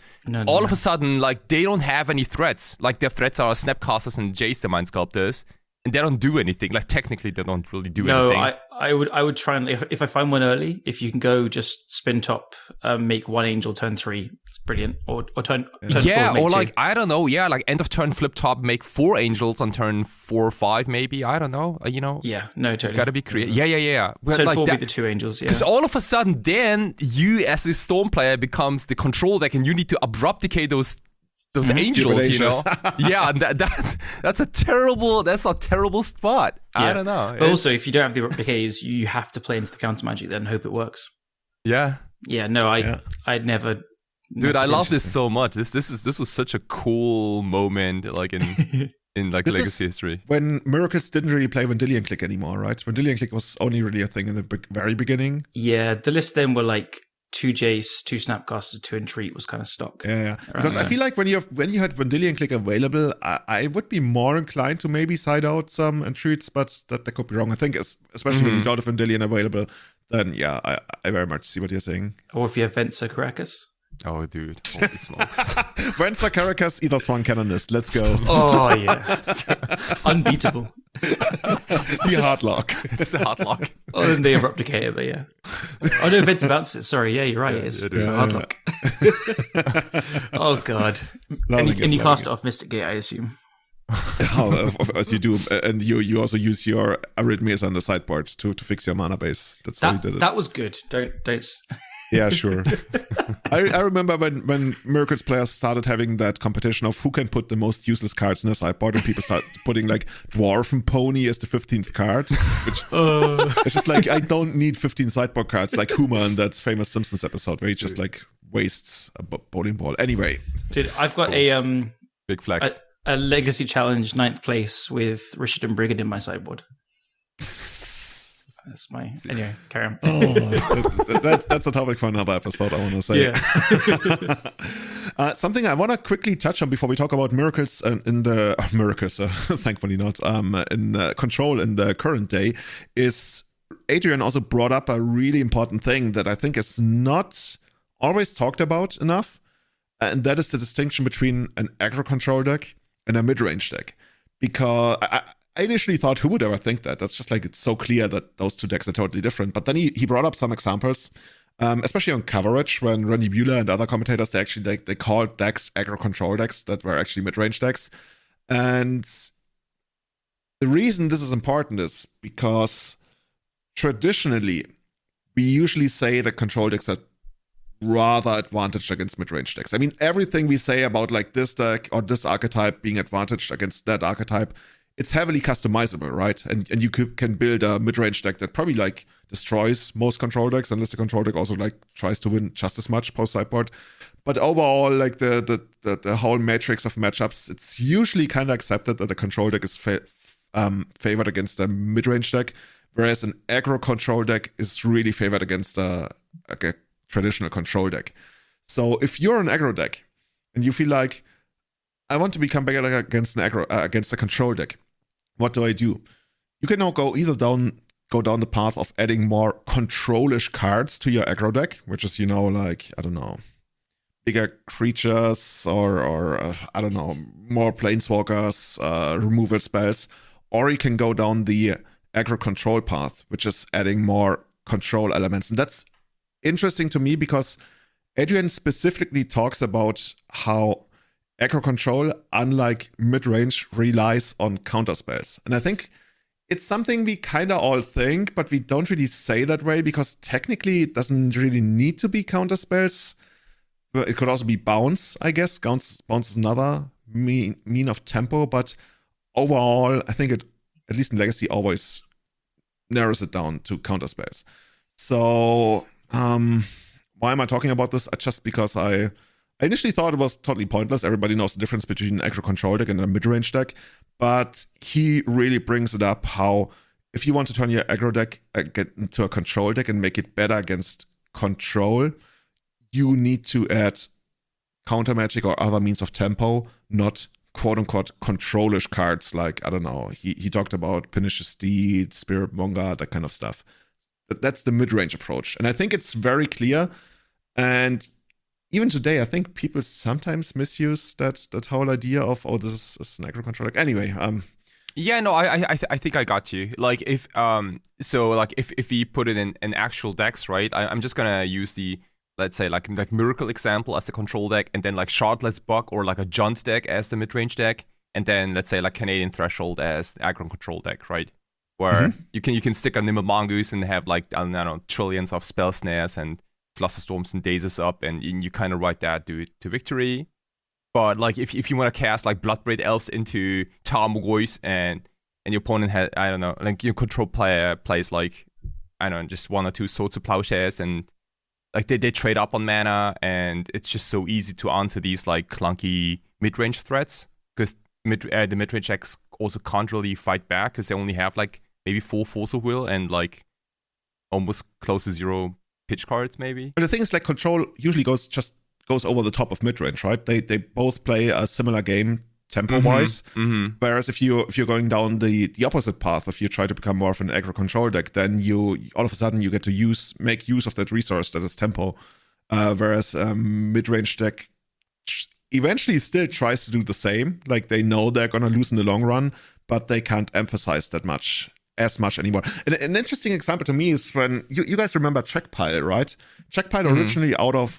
all of a sudden, like they don't have any threats. Like their threats are Snapcasters and Jace, the Mind Sculptors. And they don't do anything. Like technically, they don't really do anything. No, I would try and if I find one early, if you can go just spin top, make 1 angel turn 3, it's brilliant. Or turn 4, or like 2. I don't know, like end of turn flip top, make 4 angels on turn 4 or 5, maybe. I don't know, Yeah, no, totally. Gotta be creative. Yeah. Turn like 4 be the 2 angels. Yeah. Because all of a sudden, then you as a Storm player becomes the control deck, and you need to abrupt decay those angels, Yeah, and that's a terrible spot. Yeah. I don't know. But also, if you don't have the decays, you have to play into the counter magic then and hope it works. Yeah. Yeah, no, I'd never. Dude, I love this so much. This was such a cool moment, like in like Legacy history. When Miracles didn't really play Vendilion Click anymore, right? Vendilion Click was only really a thing in the very beginning. Yeah, the list then were like 2 Jace, 2 Snapcaster, 2 Entreat was kind of stock. Yeah. Because I feel like when you had Vendilion Click available, I would be more inclined to maybe side out some Entreats, but that could be wrong. I think especially when you don't have Vendilion available, then I very much see what you're saying. Or if you have Venser Caracas. Oh, dude. Holy smokes. Venser Caracas, either Swan Canonist. Let's go. Oh, yeah. Unbeatable. The hard lock. It's the hard lock. Oh, then they abrupt decay it, but yeah. Oh, no, Vince bounces it. Sorry, yeah, you're right. It's a hard lock. Oh, God. And you cast it off Mystic Gate, I assume. As you do. And you also use your Arrhythmias on the sideboard to fix your mana base. That's how you did it. That was good. Don't. Yeah, sure. I remember when Miracles players started having that competition of who can put the most useless cards in a sideboard, and people started putting like Dwarven Pony as the 15th card, which it's just like I don't need 15 sideboard cards like Huma in that famous Simpsons episode where he just like wastes a bowling ball. Anyway, dude, I've got a big flex, a Legacy Challenge 9th place with Richard and Brigid in my sideboard. That's anyway, carry on. That's a topic for another episode, I want to say. Yeah. Something I want to quickly touch on before we talk about Miracles thankfully not, in Control in the current day, is Adrian also brought up a really important thing that I think is not always talked about enough, and that is the distinction between an aggro control deck and a mid-range deck. Because I initially thought, who would ever think that? That's just like, it's so clear that those two decks are totally different. But then he brought up some examples, especially on coverage, when Randy Buehler and other commentators, they called decks aggro control decks that were actually mid-range decks. And the reason this is important is because traditionally, we usually say that control decks are rather advantaged against mid-range decks. I mean, everything we say about like this deck or this archetype being advantaged against that archetype, it's heavily customizable, right? And you can build a mid-range deck that probably like destroys most control decks, unless the control deck also like tries to win just as much post-sideboard. But overall, like the whole matrix of matchups, it's usually kind of accepted that the control deck is favored against a mid-range deck, whereas an aggro control deck is really favored against a traditional control deck. So if you're an aggro deck and you feel like, I want to become better against against a control deck, what do I do? You can now go down the path of adding more control-ish cards to your aggro deck, which is, like, I don't know, bigger creatures or I don't know, more planeswalkers, removal spells. Or you can go down the aggro control path, which is adding more control elements. And that's interesting to me because Adrian specifically talks about how aggro control, unlike mid-range, relies on counter spells. And I think it's something we kind of all think, but we don't really say that way because technically it doesn't really need to be counter spells. But it could also be bounce, I guess. Bounce is another mean of tempo, but overall, I think it, at least in Legacy, always narrows it down to counter spells. So, why am I talking about this? Just because I initially thought it was totally pointless. Everybody knows the difference between an aggro control deck and a mid-range deck. But he really brings it up how if you want to turn your aggro deck into a control deck and make it better against control, you need to add counter magic or other means of tempo, not quote-unquote control-ish cards like, I don't know, he talked about Pernicious Steed, Spirit Monger, that kind of stuff. That's the mid-range approach. And I think it's very clear. And even today, I think people sometimes misuse that whole idea of, oh, this is an aggro control deck. Anyway, yeah, no, I think I got you. Like if if we put it in actual decks, right? I'm just gonna use the, let's say like Miracle example as the control deck, and then like Shardless Buck or like a Junt deck as the mid-range deck, and then let's say like Canadian Threshold as the aggro control deck, right? Where you can stick a Nimble Mongoose and have like, I don't know, trillions of spell snares and Flusterstorms and Dazes up, and you kind of ride that to victory. But like if you want to cast like Bloodbraid Elves into Tarmogoyf and your opponent has, I don't know, like your control player plays like, I don't know, just one or two Swords of Plowshares, and like they trade up on mana, and it's just so easy to answer these like clunky mid-range threats because the mid-range decks also can't really fight back because they only have like maybe 4 Force of Will and like almost close to 0 pitch cards maybe. But the thing is, like, control usually goes over the top of mid-range, right? They both play a similar game tempo-wise. Whereas if you're going down the opposite path, if you try to become more of an aggro control deck, then you all of a sudden you get to make use of that resource that is tempo. Whereas mid-range deck eventually still tries to do the same. Like, they know they're gonna lose in the long run, but they can't emphasize that as much anymore. And an interesting example to me is when you guys remember Checkpile, right? Checkpile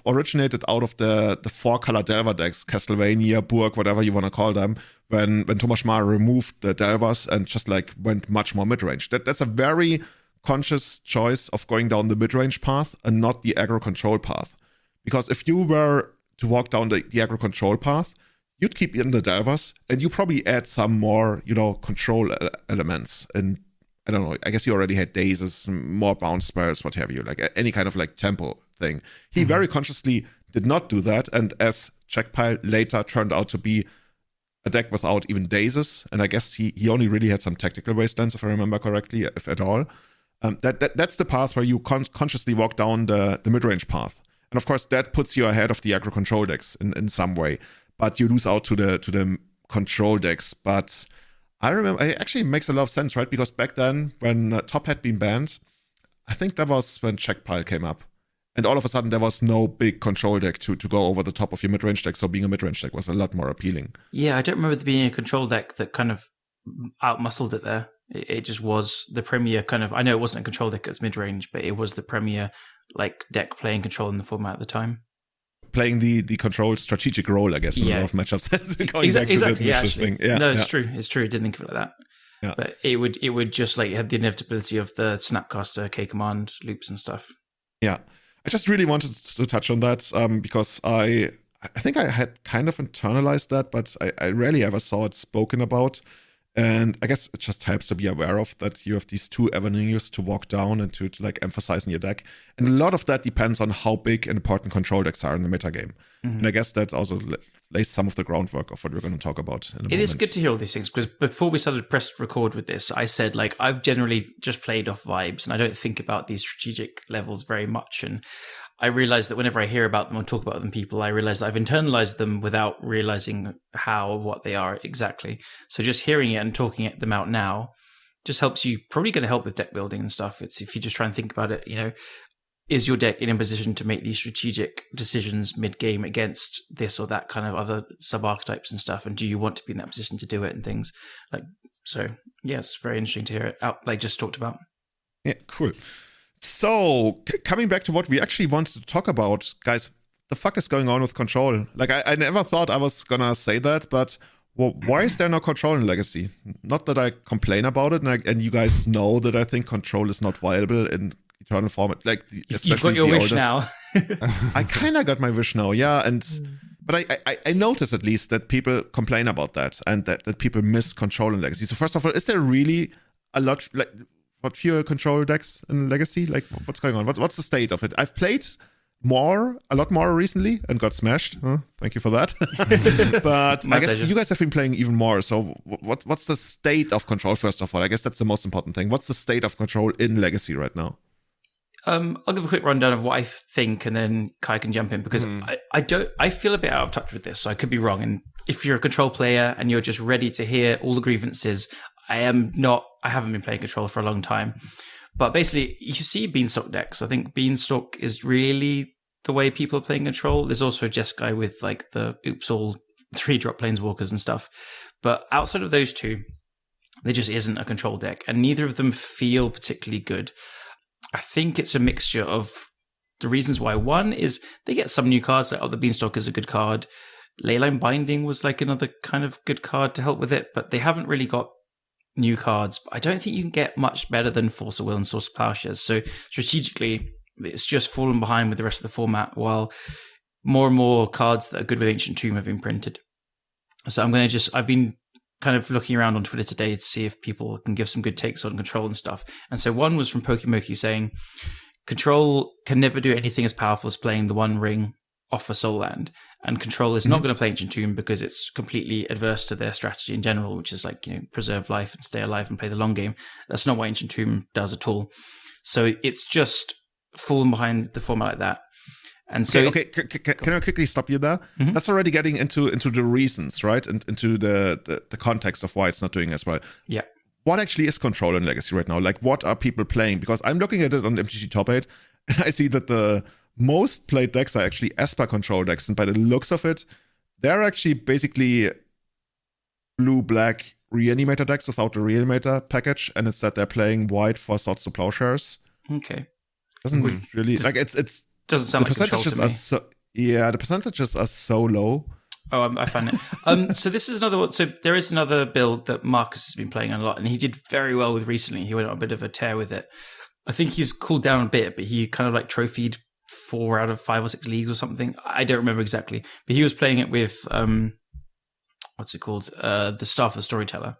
originated out of the 4-color Delver decks, Castlevania, Burg, whatever you want to call them, when Thomas Schmar removed the Delvers and just like went much more mid-range. That's a very conscious choice of going down the mid-range path and not the aggro control path. Because if you were to walk down the aggro control path, you'd keep in the Delvers and you probably add some more, control elements. And I don't know, I guess you already had Dazes, more bounce spells, what have you, like any kind of like tempo thing. He very consciously did not do that, and as Checkpile later turned out to be a deck without even Dazes, and I guess he only really had some tactical wastelands, if I remember correctly, if at all. That's the path where you consciously walk down the mid-range path. And of course, that puts you ahead of the aggro control decks in some way, but you lose out to the control decks. But I remember, it actually makes a lot of sense, right? Because back then, when Top had been banned, I think that was when Checkpile came up. And all of a sudden, there was no big control deck to go over the top of your mid-range deck, so being a mid-range deck was a lot more appealing. Yeah, I don't remember there being a control deck that kind of outmuscled it there. It just was the premier kind of, I know it wasn't a control deck, it was mid-range, but it was the premier like deck playing control in the format at the time. Playing the control strategic role, I guess, in a lot of matchups. Exactly. No, it's true. It's true. I didn't think of it like that. Yeah. But it would just like had the inevitability of the Snapcaster, K command loops and stuff. Yeah, I just really wanted to touch on that because I think I had kind of internalized that, but I rarely ever saw it spoken about. And I guess it just helps to be aware of that you have these two avenues to walk down and to like emphasize in your deck. And a lot of that depends on how big and important control decks are in the metagame. And I guess that also lays some of the groundwork of what we're going to talk about in a moment. It is good to hear all these things, because before we started press record with this, I said, like, I've generally just played off vibes and I don't think about these strategic levels very much. And I realize that whenever I hear about them or talk about them people, I realize that I've internalized them without realizing how or what they are exactly. So just hearing it and talking them out now just helps you, probably going to help with deck building and stuff. It's if you just try and think about it, you know, is your deck in a position to make these strategic decisions mid-game against this or that kind of other sub-archetypes and stuff? And do you want to be in that position to do it and things? Like, so, yeah, it's very interesting to hear it out, like just talked about. Yeah, cool. So, coming back to what we actually wanted to talk about, guys, the fuck is going on with control? Like, I never thought I was gonna say that, but why is there no control in Legacy? Not that I complain about it, and you guys know that I think control is not viable in Eternal format. Like, you've got your wish now. I kind of got my wish now, yeah, but I notice at least that people complain about that, and that people miss control in Legacy. So first of all, is there really a lot, like, what fewer control decks in Legacy? Like, what's going on? What's the state of it? I've played a lot more recently and got smashed. Thank you for that. But I guess pleasure. You guys have been playing even more. So what's the state of control, first of all? I guess that's the most important thing. What's the state of control in Legacy right now? I'll give a quick rundown of what I think, and then Kai can jump in, because I feel a bit out of touch with this, so I could be wrong. And if you're a control player and you're just ready to hear all the grievances, I haven't been playing control for a long time. But basically, you see Beanstalk decks. I think Beanstalk is really the way people are playing control. There's also Jeskai with like the oops all 3-drop planeswalkers and stuff. But outside of those two, there just isn't a control deck, and neither of them feel particularly good. I think it's a mixture of the reasons why. One is they get some new cards, like the Beanstalk is a good card. Leyline Binding was like another kind of good card to help with it, but they haven't really got new cards. I don't think you can get much better than Force of Will and Source of Plowshares. So strategically, it's just fallen behind with the rest of the format, while more and more cards that are good with Ancient Tomb have been printed. So I've been kind of looking around on Twitter today to see if people can give some good takes on control and stuff. And so one was from Pokimoki saying, control can never do anything as powerful as playing the One Ring off a Soul Land. And control is not going to play Ancient Tomb because it's completely adverse to their strategy in general, which is like, you know, preserve life and stay alive and play the long game. That's not what Ancient Tomb does at all. So it's just fallen behind the format like that. And so, can I quickly stop you there? Mm-hmm. That's already getting into the reasons, right? And into the context of why it's not doing as well. Yeah. What actually is control in Legacy right now? Like, what are people playing? Because I'm looking at it on MTG Top 8, and I see that the most played decks are actually Esper control decks. And by the looks of it, they're actually basically blue-black Reanimator decks without the Reanimator package. And instead they're playing white for Swords to Plowshares. Okay. Doesn't really... Like, it's doesn't sound like control to me. The percentages are so low. Oh, I find it. So this is another one. So there is another build that Marcus has been playing a lot, and he did very well with recently. He went on a bit of a tear with it. I think he's cooled down a bit, but he kind of like trophied 4 out of 5 or 6 leagues or something. I don't remember exactly, but he was playing it with what's it called? The Staff of the Storyteller,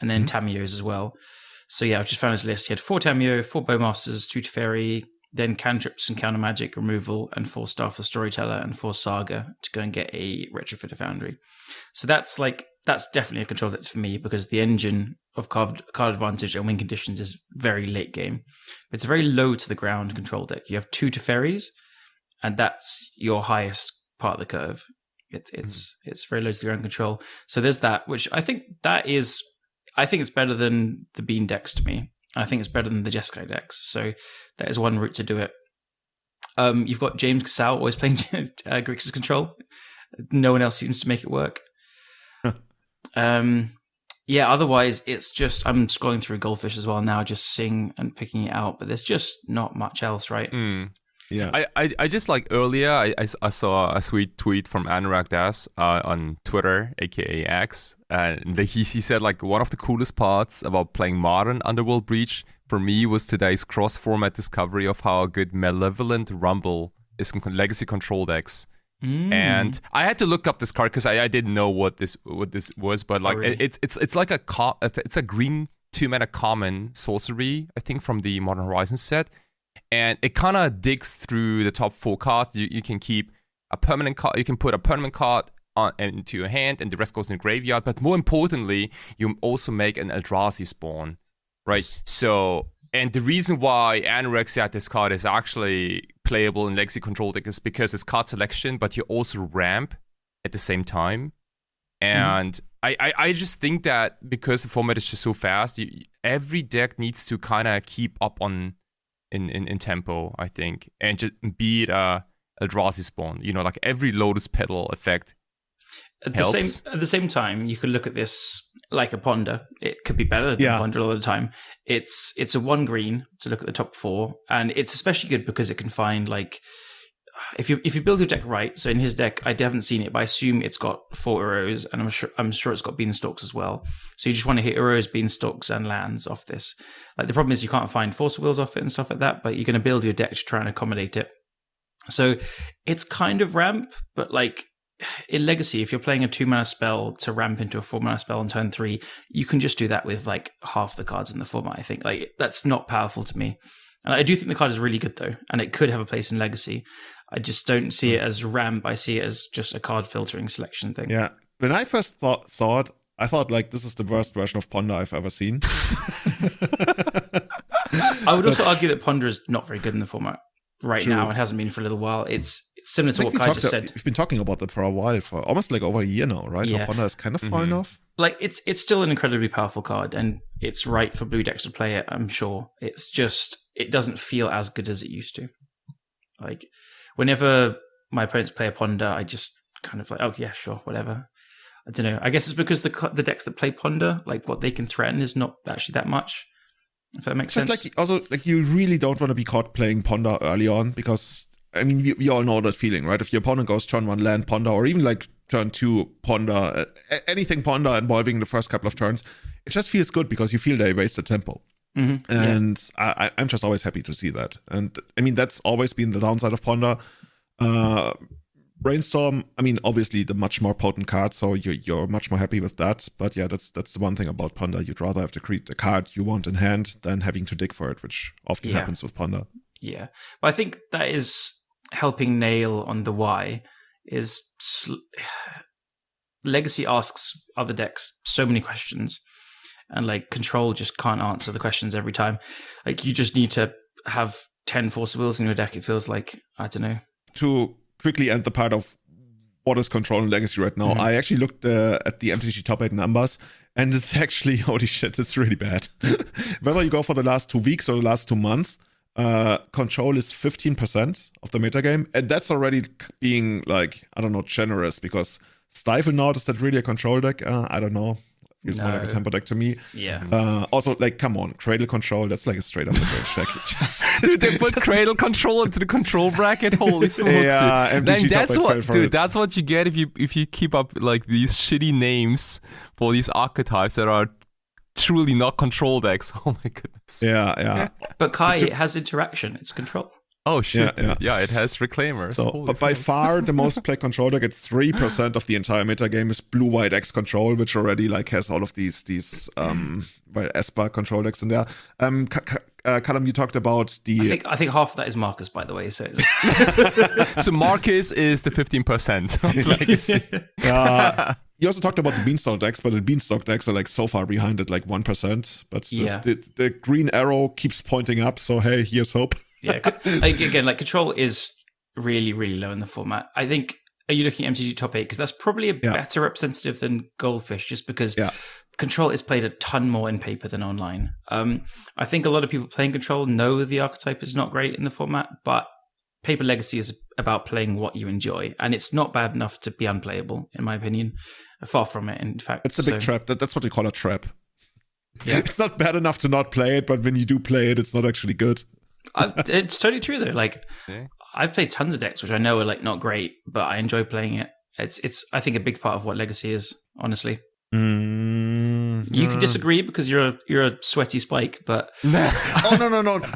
and then Tamiyo's as well. So yeah, I've just found his list. He had 4 Tamiyo, 4 Bowmasters, 2 Teferi, then cantrips and counter magic removal, and 4 Staff of the Storyteller and 4 Saga to go and get a Retrofitter Foundry. So that's definitely a control that's for me, because the engine of card advantage and win conditions is very late game. It's a very low to the ground control deck. You have 2 Teferis, and that's your highest part of the curve. It's very low to the ground control. So there's that, which I think it's better than the Bean decks to me. I think it's better than the Jeskai decks. So that is one route to do it. You've got James Casal always playing Grixis control. No one else seems to make it work. Otherwise it's just, I'm scrolling through Goldfish as well now, just seeing and picking it out, but there's just not much else, right? Yeah. I just like earlier I saw a sweet tweet from Anurag Das on Twitter, aka X, and he said like one of the coolest parts about playing modern Underworld Breach for me was today's cross-format discovery of how good Malevolent Rumble is in Legacy control decks, And I had to look up this card because I didn't know what this was, but like really? it's like it's a green 2-mana common sorcery, I think, from the Modern Horizons set, and it kind of digs through the top 4 cards. You can keep a permanent card. You can put a permanent card into your hand, and the rest goes in the graveyard. But more importantly, you also make an Eldrazi spawn, right? So, and the reason why Anorexia at this card is actually playable in Legacy Control deck is because it's card selection, but you also ramp at the same time. And I just think that because the format is just so fast, every deck needs to kind of keep up on in tempo, I think, and just beat Eldrazi spawn. You know, like every Lotus Petal effect. At the same time, you could look at this like a Ponder. It could be better than Ponder all the time. It's a 1 green to look at the top 4, and it's especially good because it can find like if you build your deck right. So in his deck, I haven't seen it, but I assume it's got 4 Urros, and I'm sure it's got Beanstalks as well. So you just want to hit Urros, Beanstalks, and lands off this. Like the problem is you can't find Force Wheels off it and stuff like that, but you're going to build your deck to try and accommodate it. So it's kind of ramp, but like in Legacy, if you're playing a 2-mana spell to ramp into a 4-mana spell on turn 3, you can just do that with like half the cards in the format, I think. Like that's not powerful to me. And I do think the card is really good though, and it could have a place in Legacy. I just don't see it as ramp. I see it as just a card filtering selection thing. Yeah. When I first saw it, I thought like this is the worst version of Ponder I've ever seen. I would also argue that Ponder is not very good in the format right now. It hasn't been for a little while. It's similar to what Kai just said. We've been talking about that for a while, for almost like over a year now, right? Yeah. How Ponder is kind of falling off. Like it's still an incredibly powerful card, and it's right for blue decks to play it, I'm sure. It's just it doesn't feel as good as it used to. Like whenever my opponents play a Ponder, I just kind of like, oh yeah, sure, whatever. I don't know. I guess it's because the decks that play Ponder, like what they can threaten is not actually that much. If that makes sense. Like also like you really don't want to be caught playing Ponder early on, because I mean we all know that feeling, right? If your opponent goes turn 1 land Ponder, or even like turn 2 Ponder, anything Ponder involving the first couple of turns, it just feels good because you feel they wasted tempo. And I'm just always happy to see that. And I mean that's always been the downside of Ponder. Brainstorm, I mean, obviously the much more potent card, so you're much more happy with that. But yeah, that's the one thing about Ponder. You'd rather have to create the card you want in hand than having to dig for it, which often happens with Ponder. Yeah, but I think that is helping nail on the why. Is Legacy asks other decks so many questions, and like Control just can't answer the questions every time. Like you just need to have 10 Force Wheels in your deck. It feels like, I don't know. To quickly end the part of what is Control in Legacy right now, I actually looked at the MTG top 8 numbers, and it's actually, holy shit, it's really bad. Whether you go for the last 2 weeks or the last 2 months, Control is 15% of the metagame, and that's already being like, I don't know, generous, because Stifle Nord, is that really a Control deck? I don't know. Feels more like a tempo deck to me. Yeah. Also, like, come on, Cradle Control, that's like a straight up range deck. Dude, they put Cradle Control into the control bracket. Holy smokes! Yeah, that's what, dude. That's what you get if you keep up like these shitty names for these archetypes that are truly not control decks. Oh my goodness. Yeah. But Kai, it has interaction. It's Control. Oh shit! Yeah, it has Reclaimers. So, but by far the most played Control deck at 3% of the entire metagame is Blue White X Control, which already like has all of these Esper control decks in there. Callum, you talked about the. I think half of that is Marcus, by the way. So, so Marcus is the 15% of Legacy. You also talked about the Beanstalk decks, but the Beanstalk decks are like so far behind at like 1%. But the green arrow keeps pointing up, so hey, here's hope. Yeah, again, like Control is really, really low in the format. I think, are you looking at MTG top 8? Because that's probably a better representative than Goldfish, just because Control is played a ton more in paper than online. I think a lot of people playing Control know the archetype is not great in the format, but Paper Legacy is about playing what you enjoy, and it's not bad enough to be unplayable, in my opinion. Far from it, in fact. It's a big trap. That's what we call a trap. Yeah. It's not bad enough to not play it, but when you do play it, it's not actually good. It's totally true though. Like I've played tons of decks which I know are like not great, but I enjoy playing it. It's I think a big part of what Legacy is, honestly. Yeah, You can disagree because you're a sweaty Spike, but Oh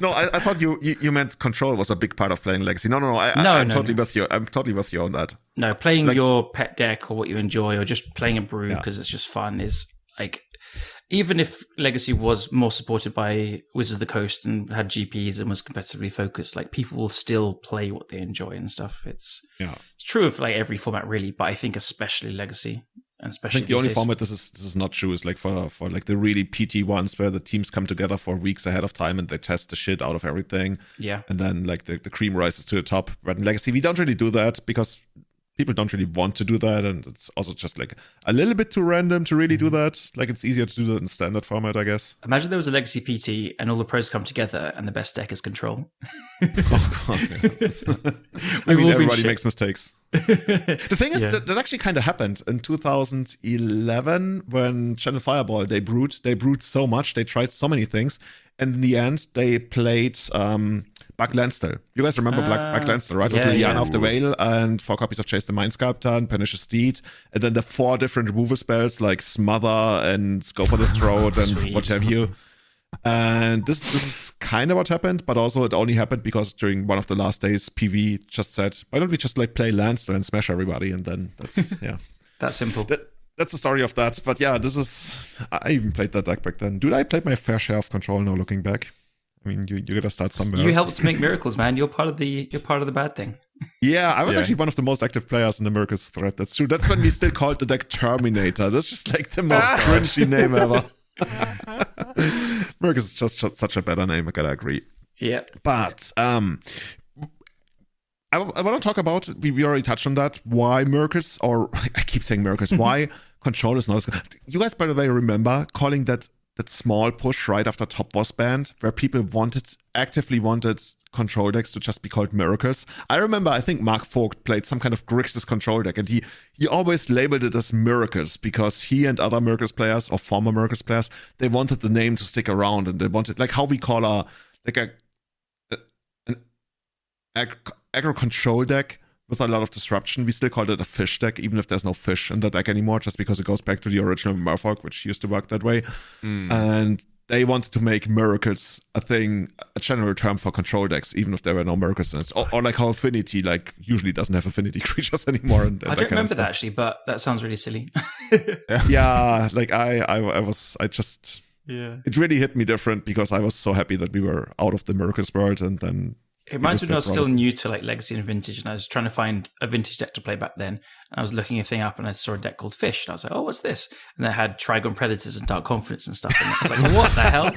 no! I thought you meant control was a big part of playing Legacy. No. I'm totally with you. I'm totally with you on that. No, playing your pet deck or what you enjoy, or just playing a brew because it's just fun is like. Even if Legacy was more supported by Wizards of the Coast and had GPs and was competitively focused, like people will still play what they enjoy and stuff. It's true of like every format really, but I think especially Legacy and especially. I think the only format this is not true is like for like the really PT ones where the teams come together for weeks ahead of time and they test the shit out of everything. Yeah, and then like the cream rises to the top. But in Legacy, we don't really do that because people don't really want to do that, and it's also just like a little bit too random to really do that. Like it's easier to do that in standard format, I guess. Imagine there was a Legacy PT and all the pros come together and the best deck is control. Oh god, I mean everybody makes mistakes. The thing is that actually kind of happened in 2011 when Channel Fireball they brewed so much, they tried so many things, and in the end they played Buck Lansdale. You guys remember Buck Lansdale, right? With Liliana of the Whale and 4 copies of Chase the Mind Sculptor and Pernicious Steed, and then the 4 different removal spells like Smother and Go for the Throat and what have you. And this is kind of what happened, but also it only happened because during one of the last days, PV just said, why don't we just like play Lansdale and smash everybody? And then that's, That's simple. That's the story of that. But yeah, I even played that deck back then. Dude, I played my fair share of control now looking back. I mean, you gotta start somewhere. You helped make miracles, man. You're part of the bad thing. Yeah, I was actually one of the most active players in the Miracles thread. That's true. That's when we still called the deck Terminator. That's just like the most cringy name ever. Miracles is just such a better name, I gotta agree. Yeah. But I want to talk about, we already touched on that, why Miracles, or I keep saying Miracles, why control is not as good. You guys, by the way, remember calling that small push right after Top Boss banned, where people actively wanted control decks to just be called Miracles. I remember, I think Mark Vogt played some kind of Grixis control deck, and he always labeled it as Miracles because he and other Miracles players or former Miracles players, they wanted the name to stick around, and they wanted, like how we call an aggro control deck with a lot of disruption. We still call it a fish deck, even if there's no fish in the deck anymore, just because it goes back to the original Merfolk, which used to work that way. And they wanted to make Miracles a general term for control decks, even if there were no Miracles in it. Or like how Affinity usually doesn't have Affinity creatures anymore. And I don't remember that actually, but that sounds really silly. Yeah, like it really hit me different because I was so happy that we were out of the Miracles world, and then it reminds me when I was still new to like Legacy and Vintage, and I was trying to find a Vintage deck to play back then. And I was looking a thing up, and I saw a deck called Fish, and I was like, "Oh, what's this?" And it had Trigon Predators and Dark Confidence and stuff. And I was like, "What the hell?"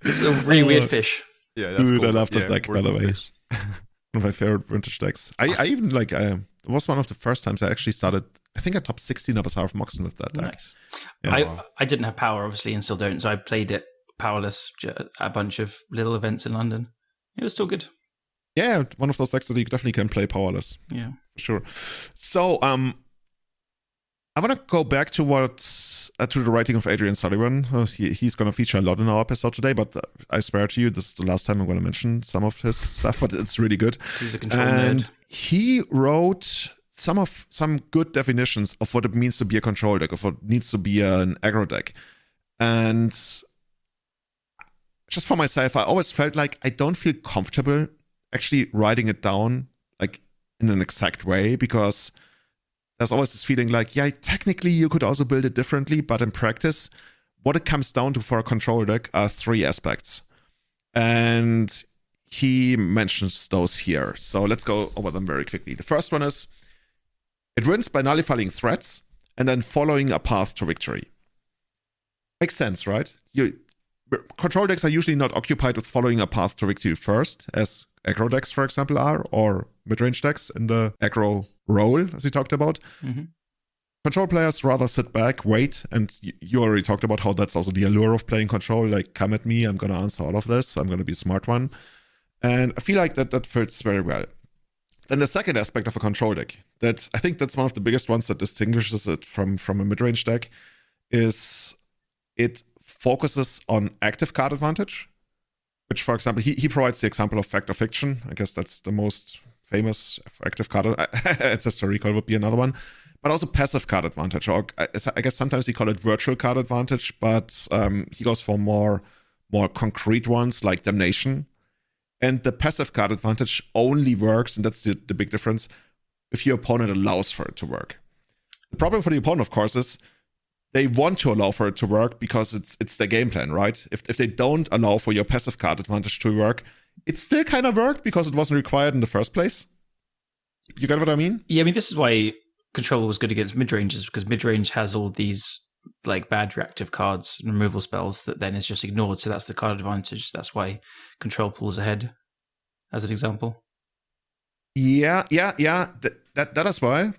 This is a really weird fish. Yeah, that's dude, cool. I love that deck, by the way. One of my favorite Vintage decks. I even like. It was one of the first times I actually started. I think I top 16 up as Half Moxon with that deck. Nice. Yeah. I didn't have power, obviously, and still don't. So I played it powerless at a bunch of little events in London. It was still good. Yeah, one of those decks that you definitely can play powerless. Yeah, sure. So, I want to go back to the writing of Adrian Sullivan. He's going to feature a lot in our episode today, but I swear to you, this is the last time I'm going to mention some of his stuff. But it's really good. He's a control nerd. He wrote some good definitions of what it means to be a control deck, of what needs to be an aggro deck, and just for myself, I always felt like I don't feel comfortable actually writing it down like in an exact way, because there's always this feeling like, yeah, technically you could also build it differently, but in practice, what it comes down to for a control deck are 3 aspects. And he mentions those here. So let's go over them very quickly. The first one is, it wins by nullifying threats and then following a path to victory. Makes sense, right? Control decks are usually not occupied with following a path to victory first, as aggro decks, for example, are, or mid-range decks in the aggro role, as we talked about. Mm-hmm. Control players rather sit back, wait, and you already talked about how that's also the allure of playing control, like, come at me, I'm going to answer all of this, I'm going to be a smart one. And I feel like that fits very well. Then the second aspect of a control deck, that I think that's one of the biggest ones that distinguishes it from a mid-range deck, is it focuses on active card advantage, which, for example, he provides the example of Fact or Fiction. I guess that's the most famous active card. Ancestor Recall would be another one. but also passive card advantage, or I guess sometimes we call it virtual card advantage, but he goes for more concrete ones like damnation. And the passive card advantage only works, and that's the big difference, if your opponent allows for it to work. The problem for the opponent, of course, is they want to allow for it to work because it's their game plan, right? If they don't allow for your passive card advantage to work, it still kind of worked because it wasn't required in the first place. You get what I mean? Yeah, I mean, this is why Control was good against mid-ranges, because mid-range has all these like bad reactive cards and removal spells that then is just ignored. So that's the card advantage. That's why Control pulls ahead, as an example. Yeah. That as well.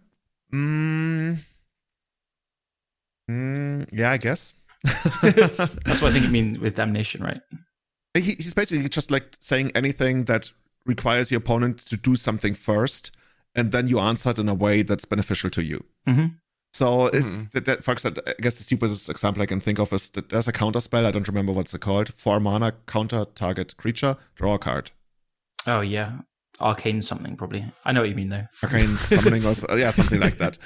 Yeah, I guess. That's what I think it means with damnation, right? He's basically just like saying anything that requires your opponent to do something first, and then you answer it in a way that's beneficial to you. Mm-hmm. So, for example, I guess the stupidest example I can think of is that there's a counter spell. I don't remember what's it called. 4 mana, counter target creature, draw a card. Oh, yeah. Arcane something, probably. I know what you mean, though. Arcane summoning, or yeah, something like that.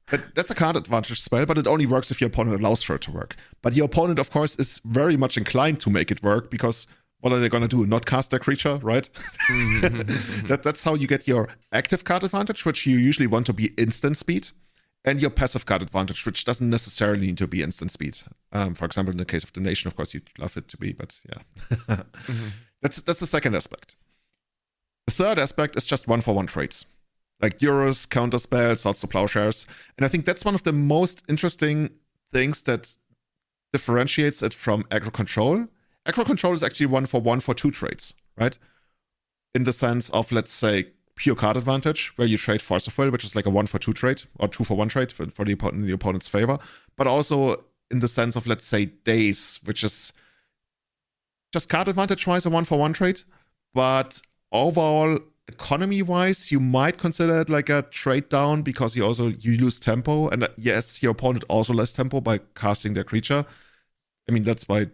But that's a card advantage spell, but it only works if your opponent allows for it to work. But your opponent, of course, is very much inclined to make it work, because what are they going to do? Not cast their creature, right? That's how you get your active card advantage, which you usually want to be instant speed, and your passive card advantage, which doesn't necessarily need to be instant speed. For example, in the case of Damnation, of course, you'd love it to be, but yeah. That's the second aspect. The third aspect is just 1-for-1 trades, like Euros, counter spells, Swords to Plowshares. And I think that's one of the most interesting things that differentiates it from aggro control. Aggro control is actually 1-for-1-for-2 trades, right? In the sense of, let's say, pure card advantage, where you trade Force of Will, which is like a 1-for-2 trade, or 2-for-1 trade for the opponent in the opponent's favor. But also in the sense of, let's say, Days, which is just card advantage-wise a 1-for-1 trade. But overall, economy-wise, you might consider it like a trade down, because you lose tempo, and yes, your opponent also loses tempo by casting their creature. I mean, that's why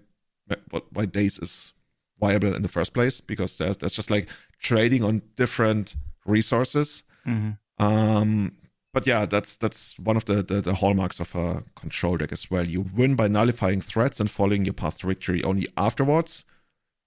Days is viable in the first place, because there's just like trading on different resources. Mm-hmm. But yeah, that's one of the hallmarks of a control deck as well. You win by nullifying threats and following your path to victory only afterwards.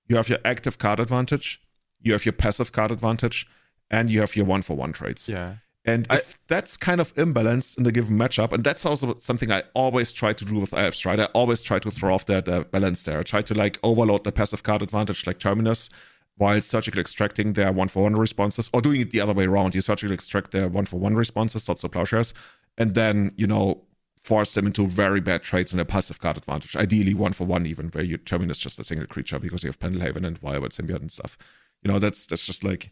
You have your active card advantage, you have your passive card advantage, and you have your 1-for-1 trades. Yeah. And if that's kind of imbalanced in the given matchup, and that's also something I always try to do with Elves, right? I always try to throw off the balance there. I try to like overload the passive card advantage like Terminus, while surgically extracting their 1-for-1 responses, or doing it the other way around. You surgically extract their 1-for-1 responses, Swords to Plowshares, and then, force them into very bad trades in their passive card advantage. Ideally 1-for-1 even, where you Terminus just a single creature because you have Pendelhaven and Wirebird Symbiote and stuff. That's just like...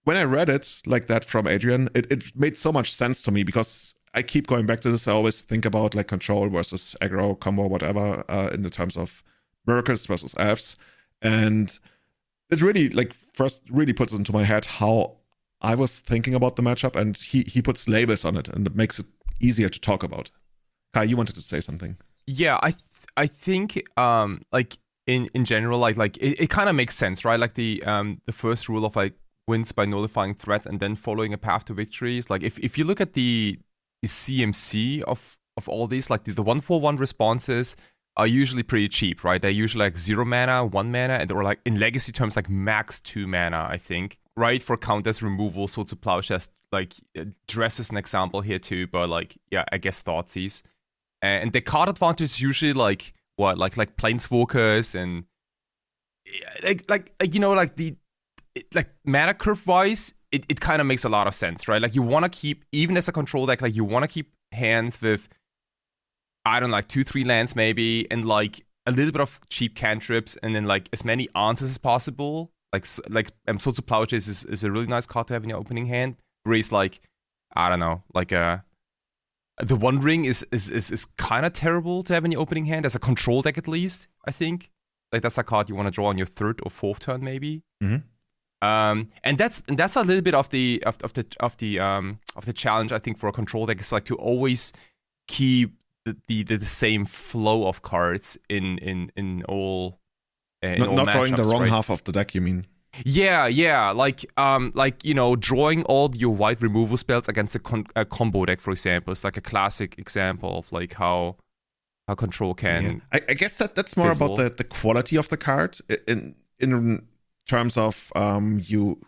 When I read it like that from Adrian, it made so much sense to me, because I keep going back to this. I always think about like control versus aggro, combo, whatever, in the terms of miracles versus elves. And it really first puts it into my head how I was thinking about the matchup, and he puts labels on it, and it makes it easier to talk about. Kai, you wanted to say something. Yeah, I think in general, like it kind of makes sense, right? Like the first rule of like wins by nullifying threats and then following a path to victory is like, if you look at the CMC of all these, like the 1-for-1 responses are usually pretty cheap, right? They're usually like 0 mana, 1 mana, and or like in legacy terms like max 2 mana, I think, right? For counters, removal, Swords to Plowshares, like Dress is an example here too, but like, yeah, I guess Thoughtseize. And the card advantage is usually like what, like Planeswalkers and like mana curve wise, it kind of makes a lot of sense, right? Like you want to keep, even as a control deck, like you want to keep hands with, I don't know, like 2-3 lands maybe, and like a little bit of cheap cantrips, and then like as many answers as possible. Swords to Plowshares is a really nice card to have in your opening hand. Whereas like, I don't know, like the One Ring is kind of terrible to have in your opening hand as a control deck, at least, I think. Like that's a card you want to draw on your third or fourth turn maybe. Mm-hmm. And that's a little bit of the challenge, I think, for a control deck, is like to always keep the same flow of cards in all not drawing the wrong right? half of the deck, you mean? Yeah, like drawing all your white removal spells against a combo deck, for example, is like a classic example of like how control can. I guess that's more fizzle. about the quality of the card in terms of you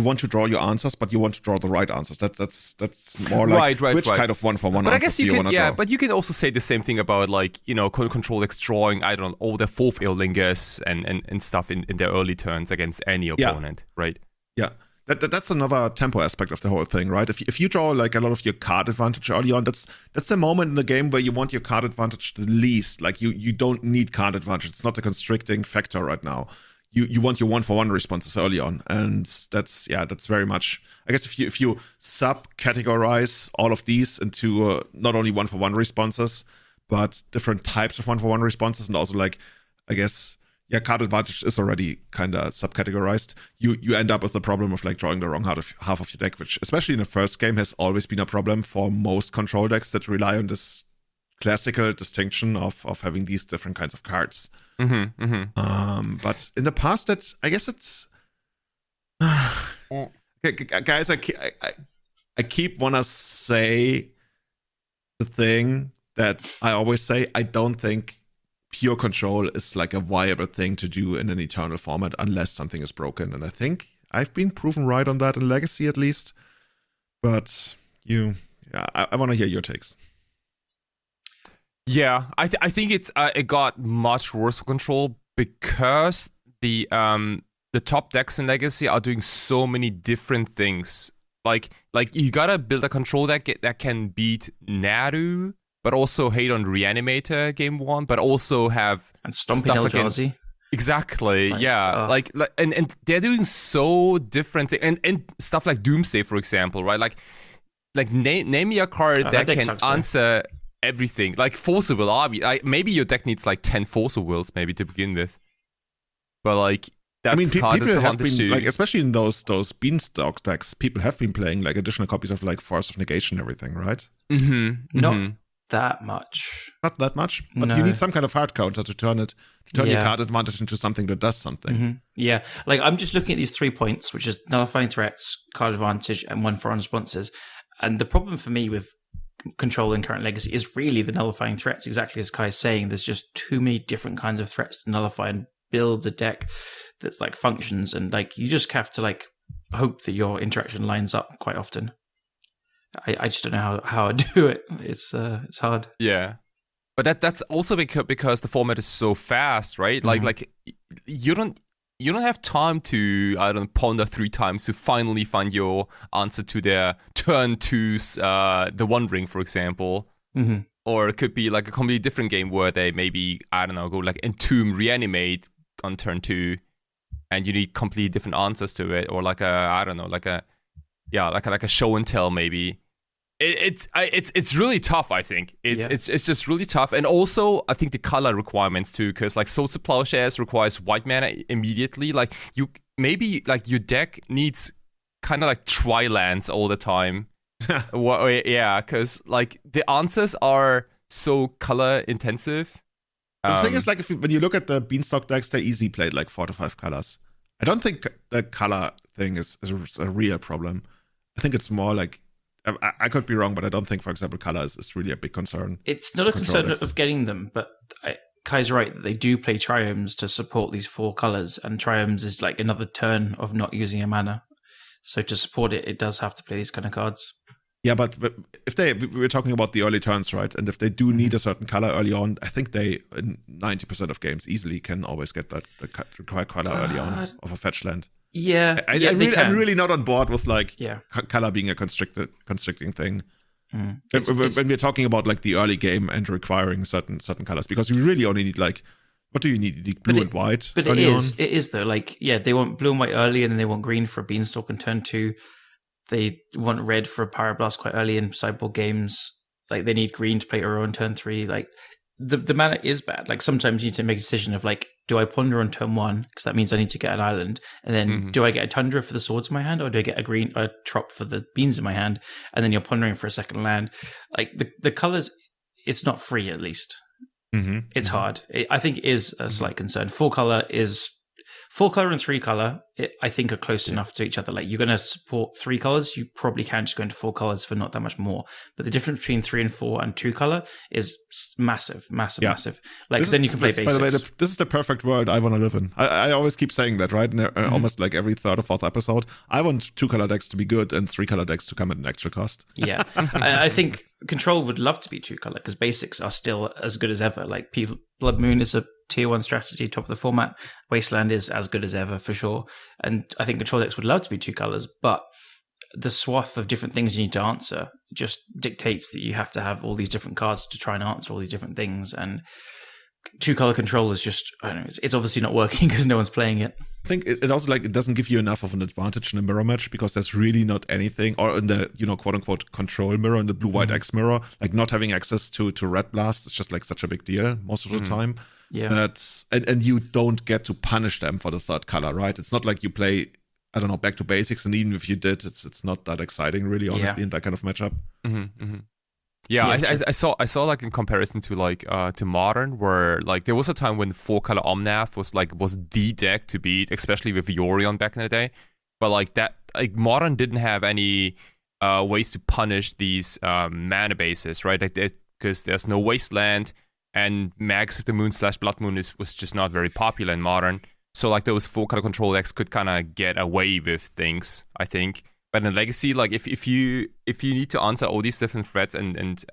want to draw your answers, but you want to draw the right answers. That's more like which kind of 1-for-1 but answers I guess do you want to draw? But you can also say the same thing about like control decks drawing, I don't know, all the 4th Illingers and stuff in their early turns against any opponent, right? Yeah. That's another tempo aspect of the whole thing, right? If you draw like a lot of your card advantage early on, that's the moment in the game where you want your card advantage the least. Like you don't need card advantage. It's not a constricting factor right now. You want your 1-for-1 responses early on, and that's very much. I guess if you sub-categorize all of these into not only 1-for-1 responses, but different types of 1-for-1 responses, and also like, I guess, card advantage is already kind of subcategorized. You end up with the problem of like drawing the wrong half of your deck, which especially in the first game has always been a problem for most control decks that rely on this classical distinction of having these different kinds of cards. But in the past, that I guess it's guys. I keep wanna say the thing that I always say. I don't think pure control is like a viable thing to do in an eternal format unless something is broken. And I think I've been proven right on that in Legacy at least. But I want to hear your takes. Yeah, I think it got much worse for control because the top decks in Legacy are doing so many different things. Like you gotta build a control deck that can beat Naru, but also hate on Reanimator game 1, but also have and Stomping Eldrazi. Exactly, like and they're doing so different things, and stuff like Doomsday, for example, right? Like name me a card that can answer everything. Like Force of Will, like maybe your deck needs like 10 Force of Wills maybe to begin with, but like that's people have been like, especially in those Beanstalk decks, people have been playing like additional copies of like Force of Negation and everything, right? Not that much. Not that much, but you need some kind of hard counter to turn your card advantage into something that does something. Yeah, like I'm just looking at these 3 points, which is nullifying threats, card advantage, and 1-for-1 responses. And the problem for me with control in current Legacy is really the nullifying threats. Exactly as Kai's saying, there's just too many different kinds of threats to nullify and build a deck that's like functions, and like you just have to like hope that your interaction lines up quite often. I just don't know how I do it. It's hard. Yeah, but that's also because the format is so fast, right? Like you don't have time to ponder 3 times to finally find your answer to their turn 2's the One Ring, for example. Or it could be like a completely different game where they maybe go like Entomb, Reanimate on turn 2, and you need completely different answers to it, or like a show and tell maybe. It's really tough. I think it's just really tough, and also I think the color requirements too, because like Swords to Plowshares requires white mana immediately. Like you maybe like your deck needs kind of like tri-lands all the time. Because like the answers are so color intensive. The thing is, like, when you look at the Beanstalk decks, they easily played like 4 to 5 colors. I don't think the color thing is a real problem. I think it's more like, I could be wrong, but I don't think, for example, color is really a big concern. It's not a concern of getting them, but Kai's right. They do play Triomes to support these 4 colors, and Triomes is like another turn of not using a mana. So to support it, it does have to play these kind of cards. Yeah, but if we're talking about the early turns, right? And if they do need a certain color early on, I think they, in 90% of games, easily can always get the required color early on of a fetch land. Yeah, I'm really not on board with like color being a constricting thing. When we're talking about like the early game and requiring certain colors, because you really only need like, what do you need? You need blue and white. But it is though. Like, they want blue and white early, and then they want green for a Beanstalk in turn 2. They want red for a Pyroblast quite early in sideboard games. Like, they need green to play Uro on turn 3. Like, the mana is bad. Like, sometimes you need to make a decision of like, do I ponder on turn 1 because that means I need to get an island, and then do I get a Tundra for the swords in my hand, or do I get a trop for the beans in my hand, and then you're pondering for a second land. Like, the colors, it's not free, at least. It's hard. I think it is a slight concern. Full color is 4-color and 3-color, I think, are close enough to each other. Like, you're going to support 3 colors, you probably can just go into 4 colors for not that much more. But the difference between 3 and 4 and 2-color is massive. Like, then you can play basics. By the way, this is the perfect world I want to live in. I always keep saying that, right? Almost like every third or fourth episode. I want 2-color decks to be good and 3-color decks to come at an extra cost. Yeah. I think Control would love to be 2-color because basics are still as good as ever. Like, Blood Moon is a tier 1 strategy, top of the format. Wasteland is as good as ever for sure. And I think Control decks would love to be 2 colors, but the swath of different things you need to answer just dictates that you have to have all these different cards to try and answer all these different things. And 2-color Control is just, I don't know, it's obviously not working because no one's playing it. I think it also, like, it doesn't give you enough of an advantage in a mirror match because there's really not anything, or in the, quote unquote control mirror, in the blue-white X mirror, like not having access to Red Blast is just like such a big deal most of the time. Yeah. And you don't get to punish them for the 3rd color, right? It's not like you play, I don't know, back to basics, and even if you did, it's not that exciting, really, honestly, in that kind of matchup. Yeah, I saw like in comparison to like to Modern, where like there was a time when 4-color Omnath was the deck to beat, especially with Yorion back in the day. But like that, like Modern didn't have any ways to punish these mana bases, right? Like because there's no Wasteland, and Mags of the Moon / Blood Moon was just not very popular in Modern. So like those 4-color control decks could kind of get away with things, I think. But in Legacy, like if you need to answer all these different threats and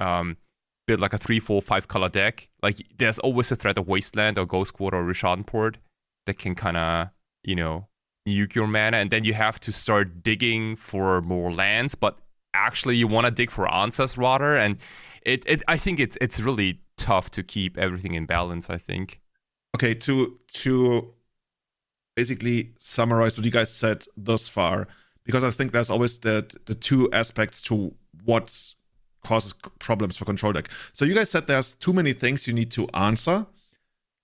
build like a 3, 4, 5-color deck, like there's always a threat of Wasteland or Ghost Quarter or Rishadenport that can kind of, nuke your mana, and then you have to start digging for more lands, but actually you want to dig for answers rather, and I think it's really tough to keep everything in balance, I think. Okay, to basically summarize what you guys said thus far, because I think there's always the two aspects to what causes problems for control deck. So you guys said there's too many things you need to answer,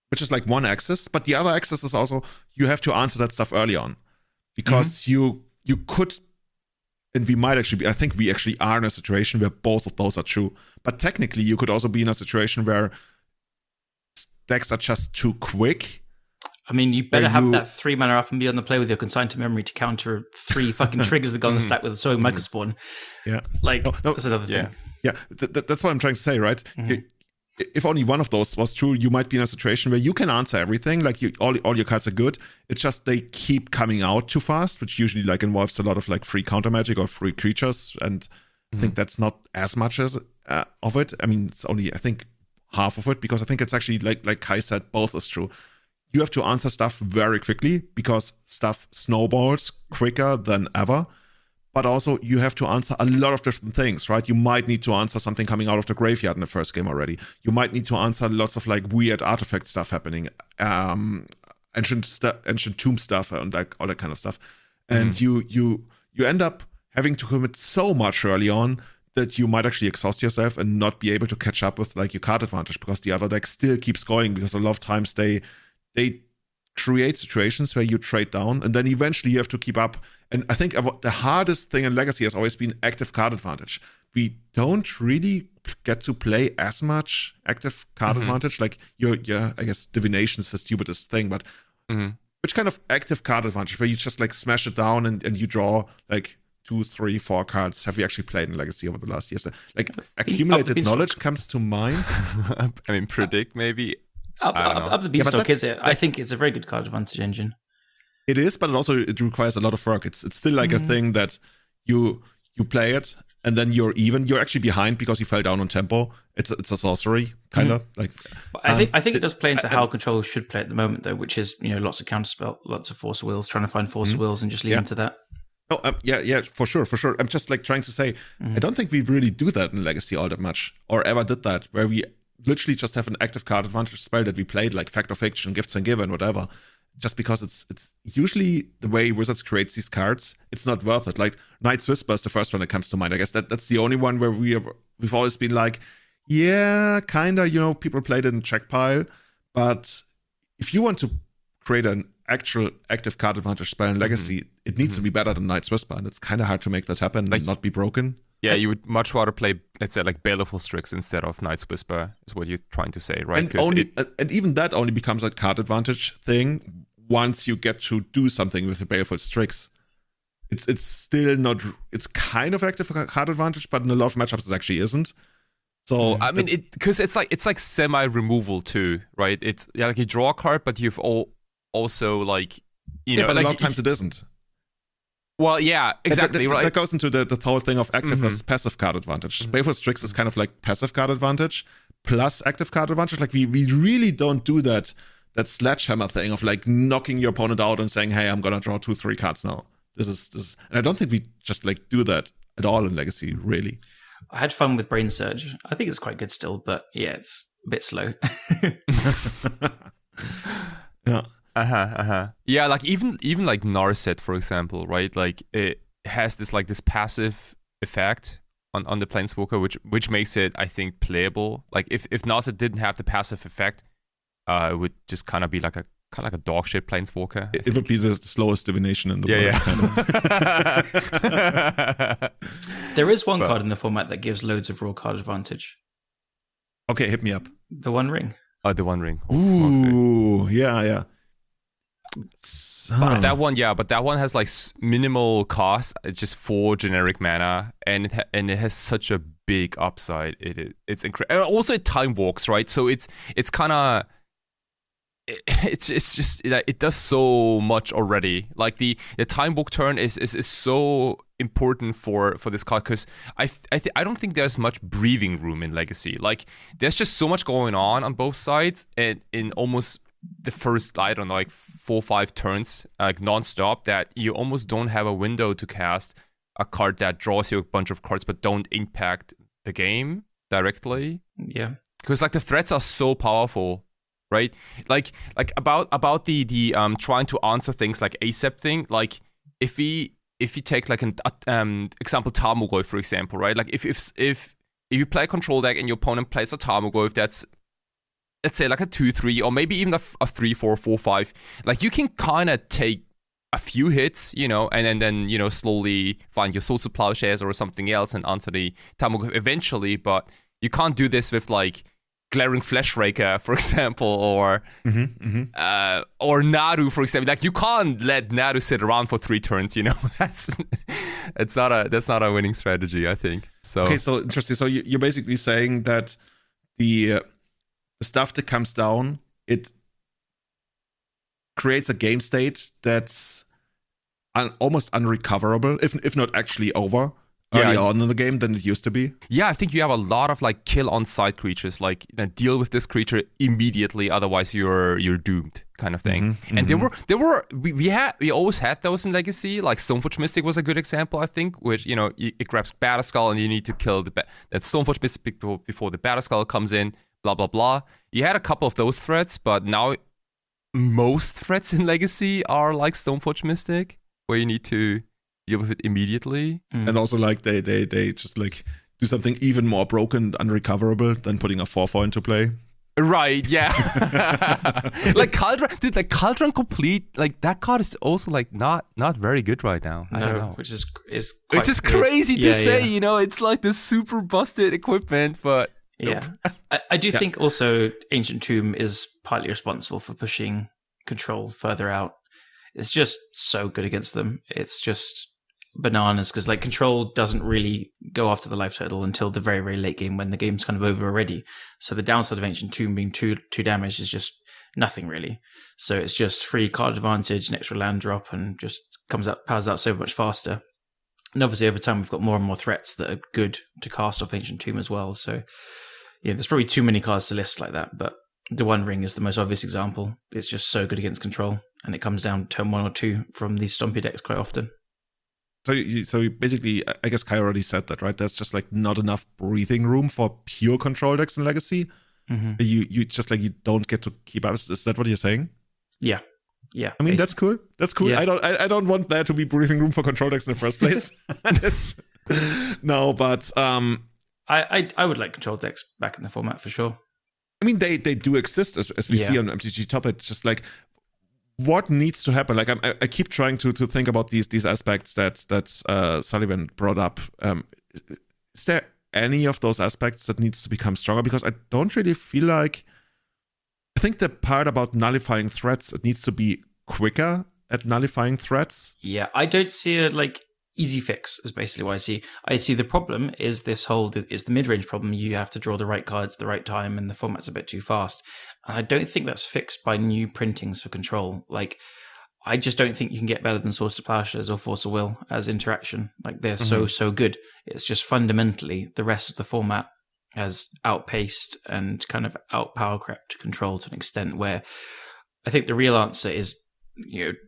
which is like one axis, but the other axis is also you have to answer that stuff early on, because you could, and we might actually be, I think we actually are in a situation where both of those are true, but technically you could also be in a situation where decks are just too quick. I mean, you better have that 3 mana up and be on the play with your consigned to memory to counter 3 fucking triggers that go on the stack with a sowing Microspawn. Yeah. Like, that's another thing. Yeah, that's what I'm trying to say, right? If only one of those was true, you might be in a situation where you can answer everything, like all your cards are good. It's just they keep coming out too fast, which usually like involves a lot of like free counter magic or free creatures, and I think that's not as much as of it. I mean, it's only, I think, half of it, because I think it's actually like Kai said, both is true. You have to answer stuff very quickly because stuff snowballs quicker than ever. But also you have to answer a lot of different things, right? You might need to answer something coming out of the graveyard in the first game already. You might need to answer lots of like weird artifact stuff happening, ancient tomb stuff and like all that kind of stuff. And you end up having to commit so much early on that you might actually exhaust yourself and not be able to catch up with like your card advantage, because the other deck still keeps going, because a lot of times they create situations where you trade down and then eventually you have to keep up. And I think the hardest thing in Legacy has always been active card advantage. We don't really get to play as much active card advantage. Like your I guess divination is the stupidest thing, but which kind of active card advantage where you just like smash it down and you draw like 2, 3, 4 cards have we actually played in Legacy over the last years? Like accumulated knowledge comes to mind. I mean, predict maybe. Up the Beanstalk, is it? I think it's a very good card advantage engine. It is, but it requires a lot of work. It's still like a thing that you play it and then you're actually behind because you fell down on tempo. It's a sorcery kind of like. I think it does play into how control should play at the moment though, which is lots of counterspell, lots of force wills, trying to find force wills and just lean into that. Oh yeah, for sure. I'm just like trying to say, I don't think we really do that in Legacy all that much, or ever did that, where we literally just have an active card advantage spell that we played, like Fact or Fiction, Gifts and Given, whatever. Just because it's usually the way Wizards creates these cards, it's not worth it. Like Knight's Whisper is the first one that comes to mind. I guess that's the only one where we've always been like, yeah, kinda, people played it in check pile. But if you want to create an actual active card advantage spell in Legacy, it needs to be better than Knight's Whisper, and it's kind of hard to make that happen and not be broken. Yeah, you would much rather play, let's say, like Baleful Strix instead of Knight's Whisper, is what you're trying to say, right? And even that only becomes a card advantage thing once you get to do something with the Baleful Strix, it's still not. It's kind of active for card advantage, but in a lot of matchups it actually isn't. So I mean, because it's like semi-removal too, right? It's like you draw a card, but you've also like but a lot of times it isn't. Well, yeah, exactly. Right. That goes into the whole thing of active versus passive card advantage. Baleful Strix is kind of like passive card advantage plus active card advantage. Like we really don't do that sledgehammer thing of like knocking your opponent out and saying, "Hey, I'm gonna draw 2-3 cards now." This is, and I don't think we just like do that at all in Legacy, really. I had fun with Brain Surge. I think it's quite good still, but yeah, it's a bit slow. Yeah. Yeah, like even like Narset, for example, right? Like it has this passive effect on the Planeswalker, which makes it, I think, playable. Like if Narset didn't have the passive effect, it would just kind of be like a dog shit Planeswalker. It would be the slowest divination in the world. There is one card in the format that gives loads of raw card advantage. Okay, hit me up. The One Ring. Oh, the One Ring. Ooh, yeah. But that one has like minimal cost. It's just 4 generic mana, and it has such a big upside. It's incredible. Also, it time walks, right? So it's kind of. It's just it does so much already. Like the time walk turn is so important for this card, because I don't think there's much breathing room in Legacy. Like there's just so much going on both sides, and in almost the first, I don't know, like 4 or 5 turns, like nonstop, that you almost don't have a window to cast a card that draws you a bunch of cards but don't impact the game directly. Yeah, because like the threats are so powerful. Right, like about the trying to answer things like ASAP thing. Like if you take like an example Tarmogoyf, for example, right? Like if you play a control deck and your opponent plays a Tarmogoyf that's, let's say, like a 2/3 or maybe even a 3/4, 4/5, like you can kind of take a few hits, and then slowly find your Swords of Plowshares or something else and answer the Tarmogoyf eventually. But you can't do this with like Glaring Fleshraker, for example, or Naru, for example. Like you can't let Naru sit around for 3 turns. That's not a winning strategy, I think. So okay, so interesting. So you're basically saying that the stuff that comes down, it creates a game state that's almost unrecoverable, if not actually over. Earlier on in the game than it used to be. Yeah, I think you have a lot of like kill on side creatures, like deal with this creature immediately, otherwise you're doomed, kind of thing. And we always had those in Legacy. Like Stoneforge Mystic was a good example, I think, which it grabs Batterskull and you need to kill that Stoneforge Mystic before the Batterskull comes in. Blah blah blah. You had a couple of those threats, but now most threats in Legacy are like Stoneforge Mystic, where you need to deal with it immediately. And also like they just like do something even more broken and unrecoverable than putting a 4/4 into play. Right, yeah. Like Cauldron, Cauldron Complete, like that card is also like not very good right now. I don't know. Which is crazy to say, it's like this super busted equipment, but yeah. I do think also Ancient Tomb is partly responsible for pushing Control further out. It's just so good against them. It's just bananas, because like Control doesn't really go after the life total until the very, very late game when the game's kind of over already. So the downside of Ancient Tomb being two damage is just nothing really. So it's just free card advantage, an extra land drop, and just powers out so much faster. And obviously over time we've got more and more threats that are good to cast off Ancient Tomb as well. So yeah, there's probably too many cards to list like that, but the One Ring is the most obvious example. It's just so good against Control, and it comes down turn 1 or 2 from these stompy decks quite often. So basically, I guess Kai already said that, right? There's just like not enough breathing room for pure Control decks in Legacy. You just like you don't get to keep up. Is that what you're saying? Yeah. I mean, that's cool. Yeah. I don't want there to be breathing room for Control decks in the first place. No, but I would like Control decks back in the format for sure. I mean, they do exist as we see on MTG Top. It's just like, what needs to happen? Like I keep trying to think about these aspects that Sullivan brought up. Is there any of those aspects that needs to become stronger? Because I don't really feel like. I think the part about nullifying threats, it needs to be quicker at nullifying threats. Yeah, I don't see a easy fix is basically what I see. I see the problem is the mid-range problem. You have to draw the right cards at the right time, and the format's a bit too fast. And I don't think that's fixed by new printings for Control. I just don't think you can get better than Swords to Plowshares or Force of Will as interaction. They're so good. It's just fundamentally the rest of the format has outpaced and kind of outpower crept Control to an extent where I think the real answer is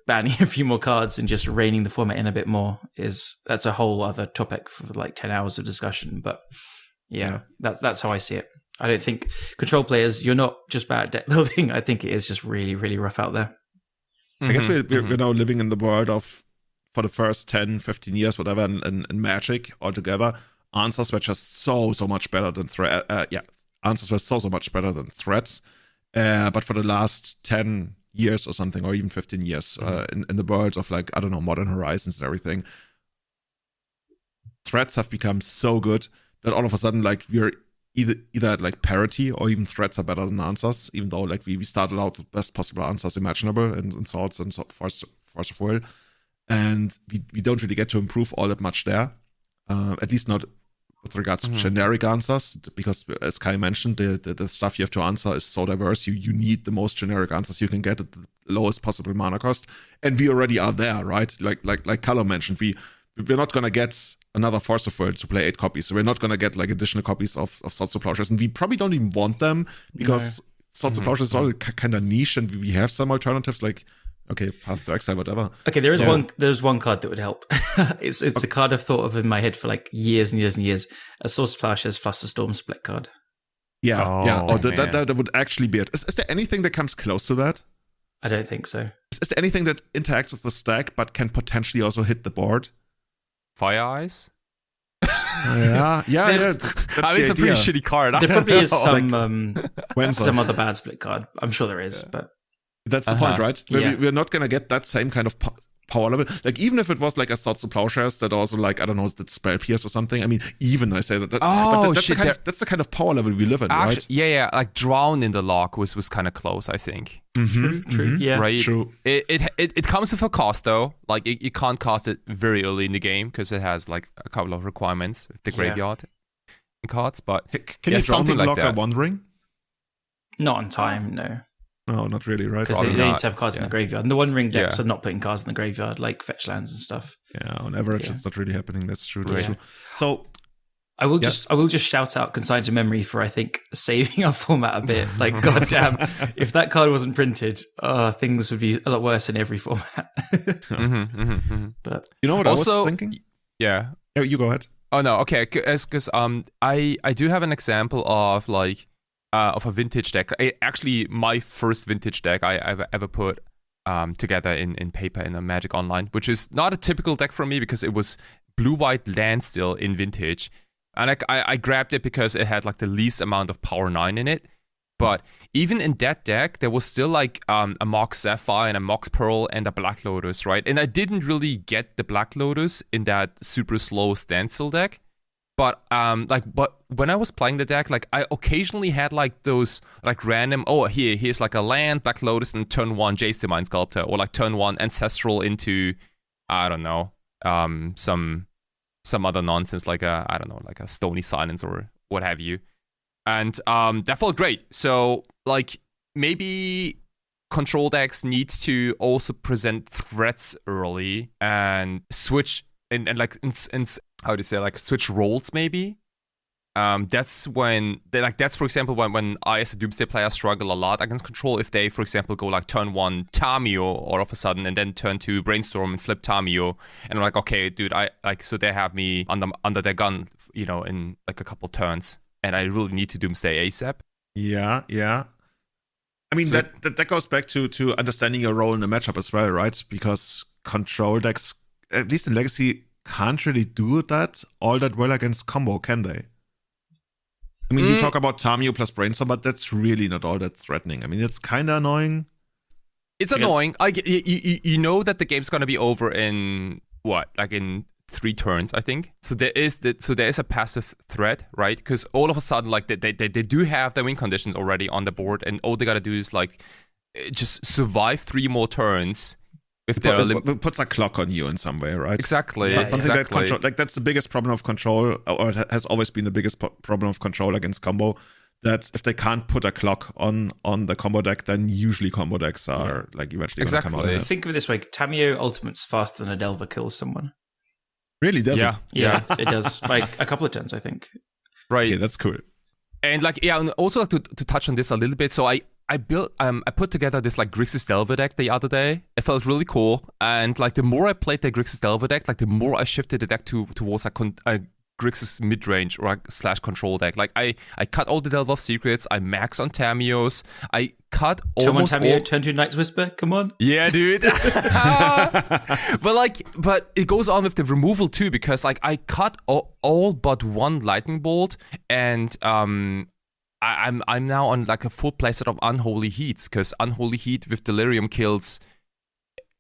banning a few more cards and just reining the format in a bit more. That's a whole other topic for 10 hours of discussion. But yeah. That's how I see it. I don't think Control players, you're not just bad at deck building. I think it is just really, really rough out there. I guess we're now living in the world of, for the first 10, 15 years, whatever, in Magic altogether, answers were just so much better than threats. Answers were so much better than threats. But for the last 10 years or something, or even 15 years, in the world of Modern Horizons and everything, threats have become so good that all of a sudden we're either at parity, or even threats are better than answers, even though we started out with best possible answers imaginable in Swords and Force of Will, and we don't really get to improve all that much there, at least not with regards to generic answers, because as Kai mentioned, the stuff you have to answer is so diverse. You need the most generic answers you can get at the lowest possible mana cost, and we already are there, right? Like Callum mentioned, we're not gonna get another Force of Will to play 8 copies, so we're not gonna get additional copies of Swords to Plowshares, and we probably don't even want them because Swords to Plowshares is all kind of niche, and we have some alternatives Path to Exile, whatever. Okay, there's one card that would help. It's a card I've thought of in my head for years and years and years. A Swords to Plowshares Flusterstorm split card. That would actually be it. Is there anything that comes close to that? I don't think so. Is there anything that interacts with the stack but can potentially also hit the board? Fire Eyes? Yeah. It's a pretty shitty card. There probably is some other bad split card. I'm sure there is, but that's the point, right? We're not gonna get that same kind of power level. Even if it was a Swords to Plowshares that also that Spell Pierce or something. I mean, I say that. That's the kind of power level we live in, right? Yeah. Drown in the Lock was kind of close, I think. True. Yeah. Right. True. It comes with a cost though. You can't cast it very early in the game because it has a couple of requirements with the graveyard cards. But can you drown in the Lock? I'm wondering. Not on time, no. No, not really, right? Because they need to have cards in the graveyard. And the One Ring decks are not putting cards in the graveyard, like fetch lands and stuff. Yeah, on average, it's not really happening. That's true. True. So, I will just shout out Consigned to Memory for, I think, saving our format a bit. Goddamn, if that card wasn't printed, things would be a lot worse in every format. But you know what also, I was thinking? Yeah. You go ahead. Oh no, okay. Because I do have an example of a vintage deck. Actually, my first vintage deck I ever put together in paper in a Magic Online, which is not a typical deck for me because it was blue-white land still in vintage. And I grabbed it because it had the least amount of power 9 in it. But even in that deck, there was still a Mox Sapphire and a Mox Pearl and a Black Lotus, right? And I didn't really get the Black Lotus in that super slow standstill deck. But but when I was playing the deck, I occasionally had those random, here's a land, Black Lotus, and turn 1 Jace the Mind Sculptor, or turn 1 Ancestral into, I don't know, some other nonsense a Stony Silence or what have you. And that felt great. So maybe Control decks need to also present threats early and switch and how do you say, switch roles maybe. That's when they that's for example when I as a Doomsday player struggle a lot against Control if they for example go turn 1 Tamio all of a sudden and then turn 2 Brainstorm and flip Tamio, and I'm okay dude, I so they have me under their gun in a couple turns and I really need to Doomsday ASAP. Yeah. I mean, so that goes back to understanding your role in the matchup as well, right? Because Control decks, at least in Legacy, can't really do that all that well against combo, can they? I mean, you talk about Tamio plus Brainstorm, but that's really not all that threatening. I mean, it's kind of annoying. It's annoying. You know that the game's going to be over in, in 3 turns, I think. So there is a passive threat, right? Because all of a sudden, they do have the win conditions already on the board, and all they got to do is, just survive 3 more turns. If they're it puts a clock on you in some way, right? Exactly. Something exactly. that control, like that's the biggest problem of control, or it has always been the biggest problem of control against combo. That if they can't put a clock on the combo deck, then usually combo decks are like eventually going to come out of it. Think of it this way: Tamio Ultimate's faster than a Delver kills someone. Really, does it? Yeah, it does. Like a couple of turns, I think. Right. Yeah, that's cool. And like, yeah, and also like to touch on this a little bit. So I put together this like Grixis Delver deck the other day. It felt really cool. And like the more I played the Grixis Delver deck, like the more I shifted the deck towards a Grixis mid-range or / control deck. Like I cut all the Delver of Secrets. I max on Tamios. I cut almost turn Tamio, turn to Night's Whisper. Come on. Yeah, dude. But it goes on with the removal too, because like I cut all but one lightning bolt, and I'm now on like a full playset of Unholy Heats, because Unholy Heat with Delirium kills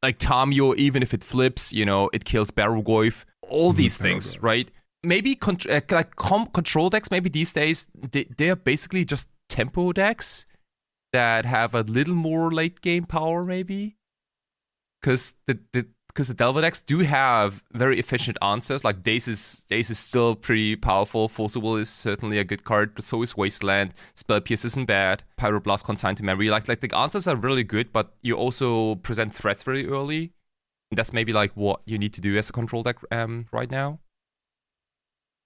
like Tamio, even if it flips, it kills Barugoyf. All these things, right? Maybe control decks, maybe these days, they're basically just tempo decks that have a little more late game power, maybe. Because the Delver decks do have very efficient answers. Like Daze is still pretty powerful. Force of Will is certainly a good card, but so is Wasteland. Spell Pierce isn't bad. Pyroblast Consigned to Memory. Like the answers are really good, but you also present threats very early. And that's maybe like what you need to do as a control deck right now.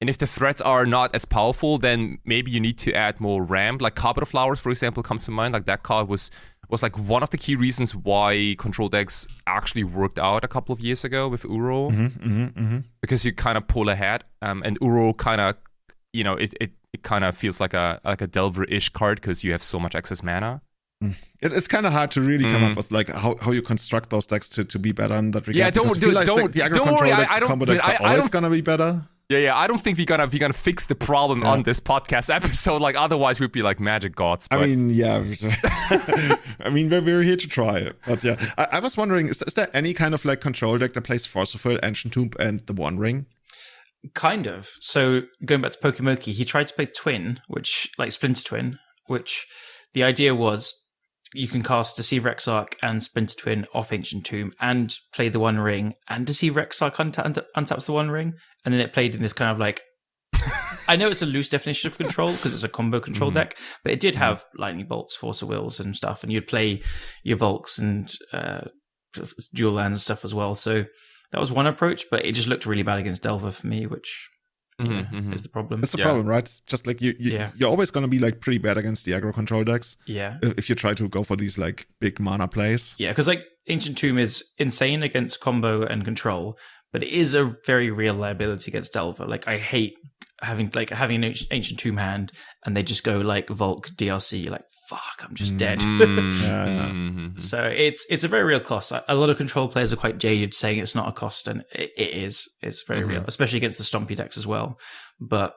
And if the threats are not as powerful, then maybe you need to add more ramp. Like Carpet of Flowers, for example, comes to mind. Like that card was like one of the key reasons why control decks actually worked out a couple of years ago with Uro. Because you kind of pull ahead, and Uro kind of, it kind of feels like a Delver-ish card because you have so much excess mana. It's kind of hard to really come up with like how you construct those decks to be better in that regard. Yeah, don't worry. The aggro control decks, combo decks are always gonna be better. Yeah. I don't think we're gonna fix the problem on this podcast episode. Like otherwise, we'd be like magic gods. But... I mean, yeah. I mean, we're here to try it. But yeah, I was wondering, is there any kind of like control deck that plays Force of Will, Ancient Tomb, and the One Ring? Kind of. So going back to Pokemoki, he tried to play Twin, which like Splinter Twin, which the idea was you can cast Deceive Rexarch and Splinter Twin off Ancient Tomb and play the One Ring, and Deceive Rexarch untaps the One Ring, and then it played in this kind of like... I know it's a loose definition of control because it's a combo control deck, but it did have Lightning Bolts, Force of Wills and stuff, and you'd play your Volks and Dual Lands and stuff as well. So that was one approach, but it just looked really bad against Delver for me, which... is the problem. That's the problem, right? Just like you're always going to be like pretty bad against the aggro control decks. Yeah. If you try to go for these like big mana plays. Yeah, because like Ancient Tomb is insane against combo and control, but it is a very real liability against Delver. Like I hate having an Ancient Tomb hand and they just go like Volk DRC, like fuck, I'm just dead. So it's a very real cost. A lot of control players are quite jaded saying it's not a cost, and it is. It's very real, especially against the stompy decks as well. But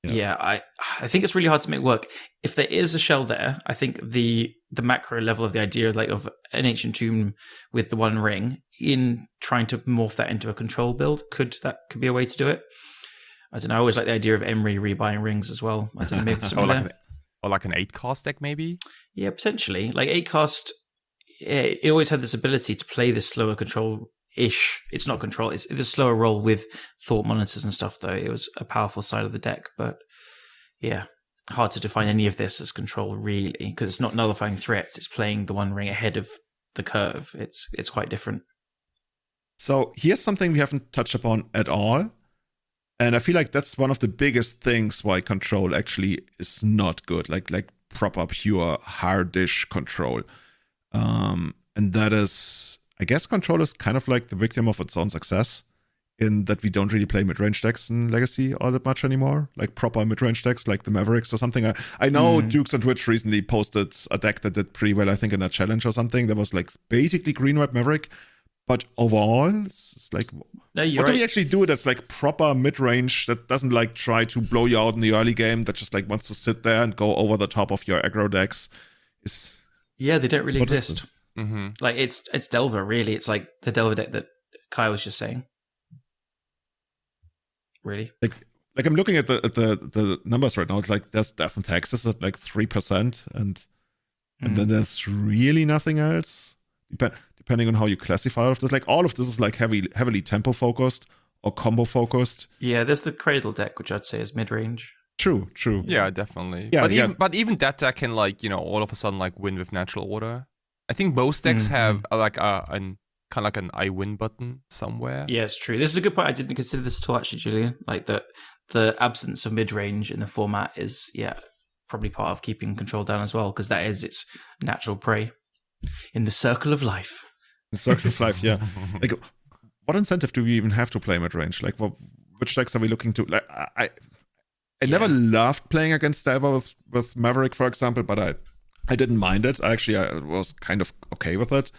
I think it's really hard to make work. If there is a shell there, I think the macro level of the idea like of an Ancient Tomb with the One Ring in trying to morph that into a control build could be a way to do it. I don't know. I always like the idea of Emery rebuying rings as well. I don't know, maybe something or like an 8-cast deck, maybe? Yeah, potentially. Like 8-cast, it always had this ability to play this slower control-ish. It's not control. It's the slower role with Thought Monitors and stuff, though. It was a powerful side of the deck. But yeah, hard to define any of this as control, really, because it's not nullifying threats. It's playing the One Ring ahead of the curve. It's quite different. So here's something we haven't touched upon at all. And I feel like that's one of the biggest things why control actually is not good, like proper, pure, hardish control. And that is, I guess control is kind of like the victim of its own success in that we don't really play mid-range decks in Legacy all that much anymore, like proper mid-range decks like the Mavericks or something. I know Dukes on Twitch recently posted a deck that did pretty well, I think in a challenge or something, that was like basically green-white Maverick. But overall, it's like, what do we actually do that's like proper mid-range that doesn't like try to blow you out in the early game, that just like wants to sit there and go over the top of your aggro decks? They don't really exist. Like it's Delver, really. It's like the Delver deck that Kai was just saying. Really? Like I'm looking at the numbers right now. It's like there's Death and Taxes at like 3%, and and then there's really nothing else. Depending on how you classify all of this, like all of this is like heavily tempo focused or combo focused. Yeah, there's the Cradle deck, which I'd say is mid-range. True. Yeah, definitely. Yeah, but even that deck can like, all of a sudden like win with natural order. I think most decks have like an kind of like an I win button somewhere. Yeah, it's true. This is a good point. I didn't consider this at all, actually, Julian. Like the absence of mid-range in the format is, probably part of keeping control down as well, because that is its natural prey in the circle of life. The circle of life, yeah. Like, what incentive do we even have to play mid-range? Like, which decks are we looking to? Like, I never loved playing against Delver with Maverick, for example, but I didn't mind it. I was kind of okay with it.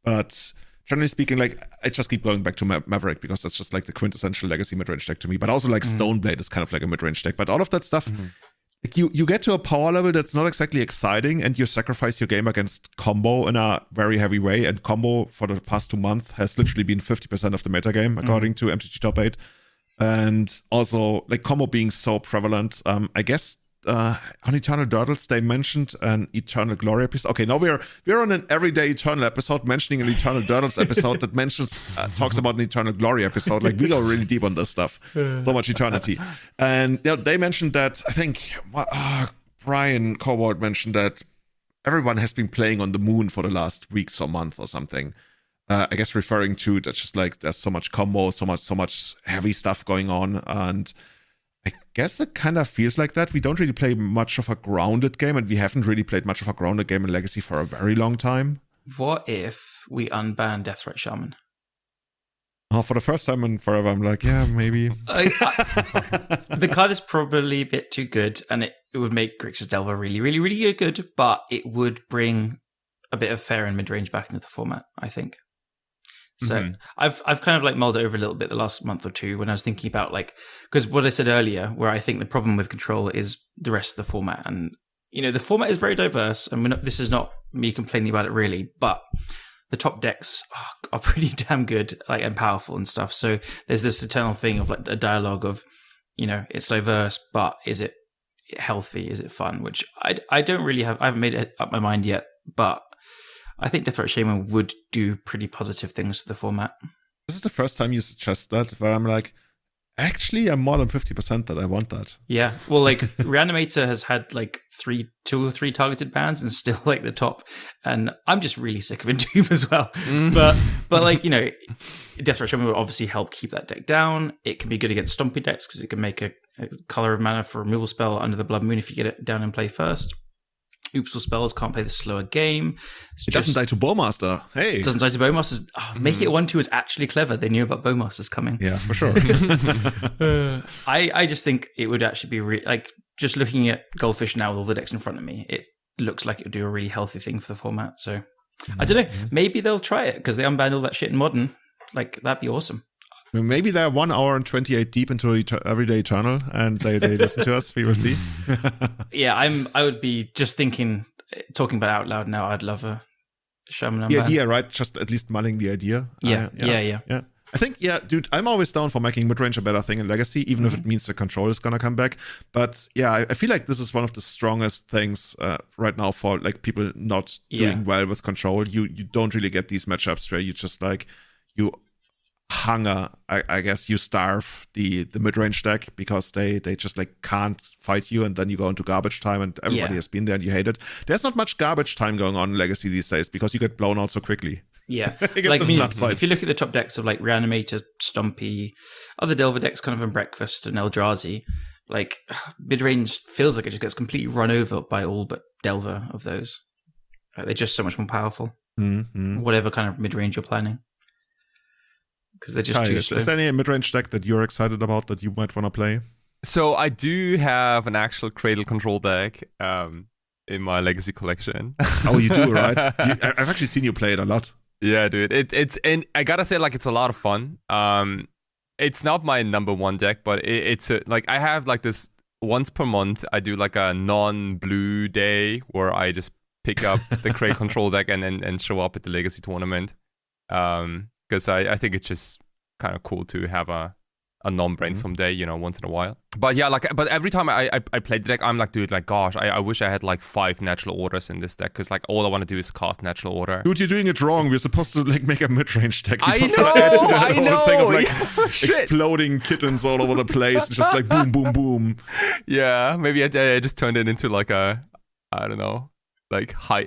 But generally speaking, like, I just keep going back to Maverick because that's just like the quintessential legacy mid-range deck to me. But also like Stoneblade is kind of like a mid-range deck. But all of that stuff, like you get to a power level that's not exactly exciting, and you sacrifice your game against combo in a very heavy way. And combo for the past 2 months has literally been 50% of the metagame, according to MTG Top 8. And also, like, combo being so prevalent, I guess on Eternal Turtles, they mentioned an Eternal Glory episode. Okay, now we're on an Everyday Eternal episode, mentioning an Eternal Turtles episode that talks about an Eternal Glory episode. Like, we go really deep on this stuff. So much eternity. And they mentioned that, I think, Brian Cobalt mentioned that everyone has been playing on the moon for the last weeks or month or something. I guess referring to that's just like there's so much combo, so much heavy stuff going on, and I guess it kind of feels like that. We don't really play much of a grounded game, and we haven't really played much of a grounded game in Legacy for a very long time. What if we unban Deaththreat Shaman? Oh, for the first time in forever, I'm like, yeah, maybe. The card is probably a bit too good, and it would make Grixis Delver really, really, really good, but it would bring a bit of fair and mid-range back into the format, I think. So I've kind of like mulled it over a little bit the last month or two when I was thinking about, like, because what I said earlier, where I think the problem with control is the rest of the format, and the format is very diverse, and this is not me complaining about it really, but the top decks are pretty damn good, like, and powerful and stuff. So there's this eternal thing of like a dialogue of, it's diverse, but is it healthy? Is it fun? Which I don't really have. I haven't made it up my mind yet, but I think Deaththreat Shaman would do pretty positive things to the format. This is the first time you suggest that, where I'm like, actually, I'm more than 50% that I want that. Yeah, well, like, Reanimator has had like 2 or 3 targeted bans and still like the top, and I'm just really sick of Entomb as well. But like, Deaththreat Shaman would obviously help keep that deck down. It can be good against Stompy decks because it can make a color of mana for a removal spell under the Blood Moon if you get it down and play first. Oopsal spells can't play the slower game. It doesn't die to Bowmaster. Hey. It doesn't die to Bowmasters. Making it 1/2 is actually clever. They knew about Bowmasters coming. Yeah, for sure. I just think it would actually be like, just looking at Goldfish now with all the decks in front of me, it looks like it would do a really healthy thing for the format. So I don't know. Maybe they'll try it because they unbanned all that shit in Modern. Like, that'd be awesome. Maybe they're 1 hour and 28 deep into Everyday Eternal, and they listen to us. We will see. Yeah, I would be just talking about it out loud now. I'd love a Shaman. The idea, right? Just at least mulling the idea. Yeah. I think, dude, I'm always down for making mid-range a better thing in Legacy, even if it means the control is gonna come back. But yeah, I feel like this is one of the strongest things right now for like people not doing well with control. You don't really get these matchups where you just like hunger, I guess you starve the mid-range deck because they just like can't fight you, and then you go into garbage time, and everybody has been there and you hate it. There's not much garbage time going on in Legacy these days because you get blown out so quickly. Yeah, like, if you look at the top decks of like Reanimator, Stompy, other Delver decks kind of in Breakfast and Eldrazi, like, mid-range feels like it just gets completely run over by all but Delver of those. Like, they're just so much more powerful. Whatever kind of mid-range you're planning. Because they're just too slow. Is there any mid-range deck that you're excited about that you might want to play? So I do have an actual Cradle control deck in my Legacy collection. Oh, you do, right? I've actually seen you play it a lot. Yeah, dude. It's and I gotta say, like, it's a lot of fun. It's not my number one deck, but it's like, I have like this once per month. I do like a non-blue day where I just pick up the Cradle control deck and show up at the Legacy tournament. Because I think it's just kind of cool to have a a non-brainstorm day, once in a while. But yeah, but every time I play the deck, I'm like, dude, like, gosh, I wish I had like 5 natural orders in this deck, because like all I want to do is cast natural order. Dude, you're doing it wrong. We're supposed to like make a mid-range deck. I know. Thing of like exploding kittens all over the place, just like boom, boom, boom. Yeah, maybe I just turned it into like a, I don't know, like high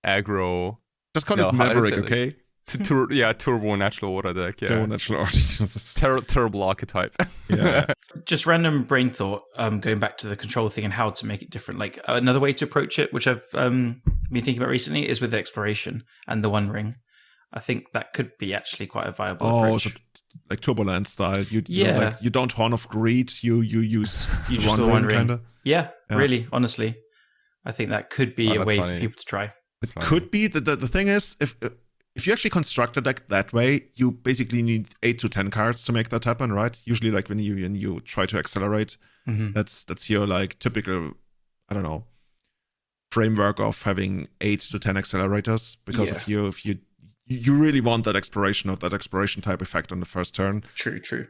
aggro. Just call it Maverick, okay? Turbo natural order deck. Yeah, turbo natural order. Terrible archetype. Yeah. Just random brain thought. Going back to the control thing and how to make it different. Like another way to approach it, which I've been thinking about recently, is with the exploration and the One Ring. I think that could be actually quite a viable approach. So like Turboland style. You don't Horn of Greed. You use just the One Ring. Kinda. Yeah, really, honestly, I think that could be a way for people to try. It could be. The thing is, if you actually construct a deck that way, you basically need 8 to 10 cards to make that happen, right? Usually, like when you try to accelerate, that's your like typical, I don't know, framework of having 8 to 10 accelerators. Because if you really want that exploration type effect on the first turn. True.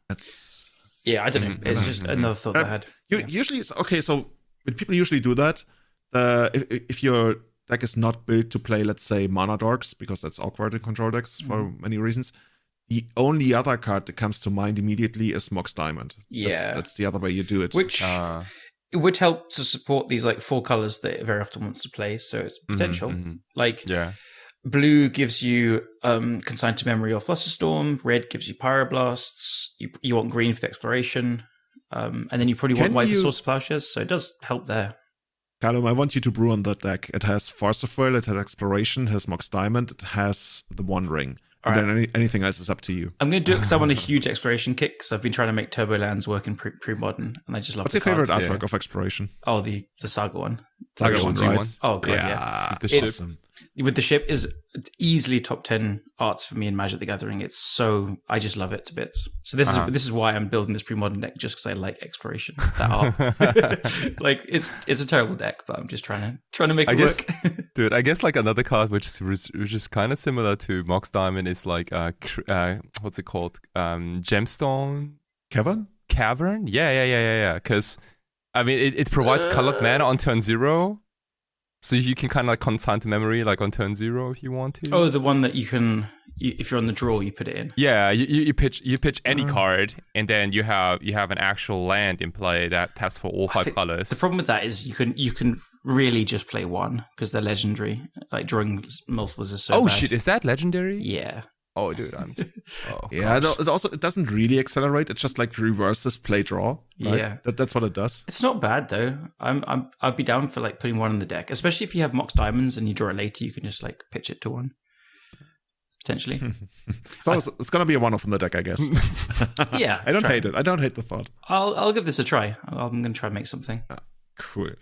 That's I don't know. It's just another thought I had. Usually, it's okay. So when people usually do that, if you're deck is not built to play, let's say, mana dorks, because that's awkward in control decks for many reasons. The only other card that comes to mind immediately is Mox Diamond. Yeah. That's the other way you do it. Which it would help to support these like 4 colors that it very often wants to play, so it's potential. Like blue gives you Consigned to Memory or Flusterstorm, red gives you Pyroblasts, you want green for the exploration, and then you probably want white for Source of Plowshares, so it does help there. Callum, I want you to brew on that deck. It has Force of Will, it has Exploration, it has Mox Diamond, it has the One Ring. And then anything else is up to you. I'm going to do it because I want a huge Exploration kick, because I've been trying to make Turbo Lands work in pre-modern, and I just love What's your favorite artwork of Exploration? Oh, the Saga one. Saga one, right? Oh, God, yeah. The ship. With the ship is easily top 10 arts for me in Magic the Gathering. It's so, I just love it to bits. So this is why I'm building this pre-modern deck, just because I like Exploration, that art. Like it's a terrible deck, but I'm just trying to make it work. Dude, I guess like another card which is kind of similar to Mox Diamond is like what's it called? Gemstone Cavern? Yeah. Because I mean it provides colored mana on turn 0. So you can kind of like Consign to Memory like on turn 0 if you want to. Oh, the one that you can, if you're on the draw, you put it in. Yeah, you pitch any card, and then you have an actual land in play that taps for all 5 colors. The problem with that is you can really just play one because they're legendary. Like drawing multiples is so bad. Shit, is that legendary? Yeah. Oh, dude, it doesn't really accelerate. It just like reverses play draw. Right? Yeah, that's what it does. It's not bad though. I'd be down for like putting one in the deck, especially if you have Mox Diamonds and you draw it later. You can just like pitch it to one potentially. So it's gonna be a one-off in the deck, I guess. Yeah, I don't hate it. I don't hate the thought. I'll give this a try. I'm gonna try and make something. Cool.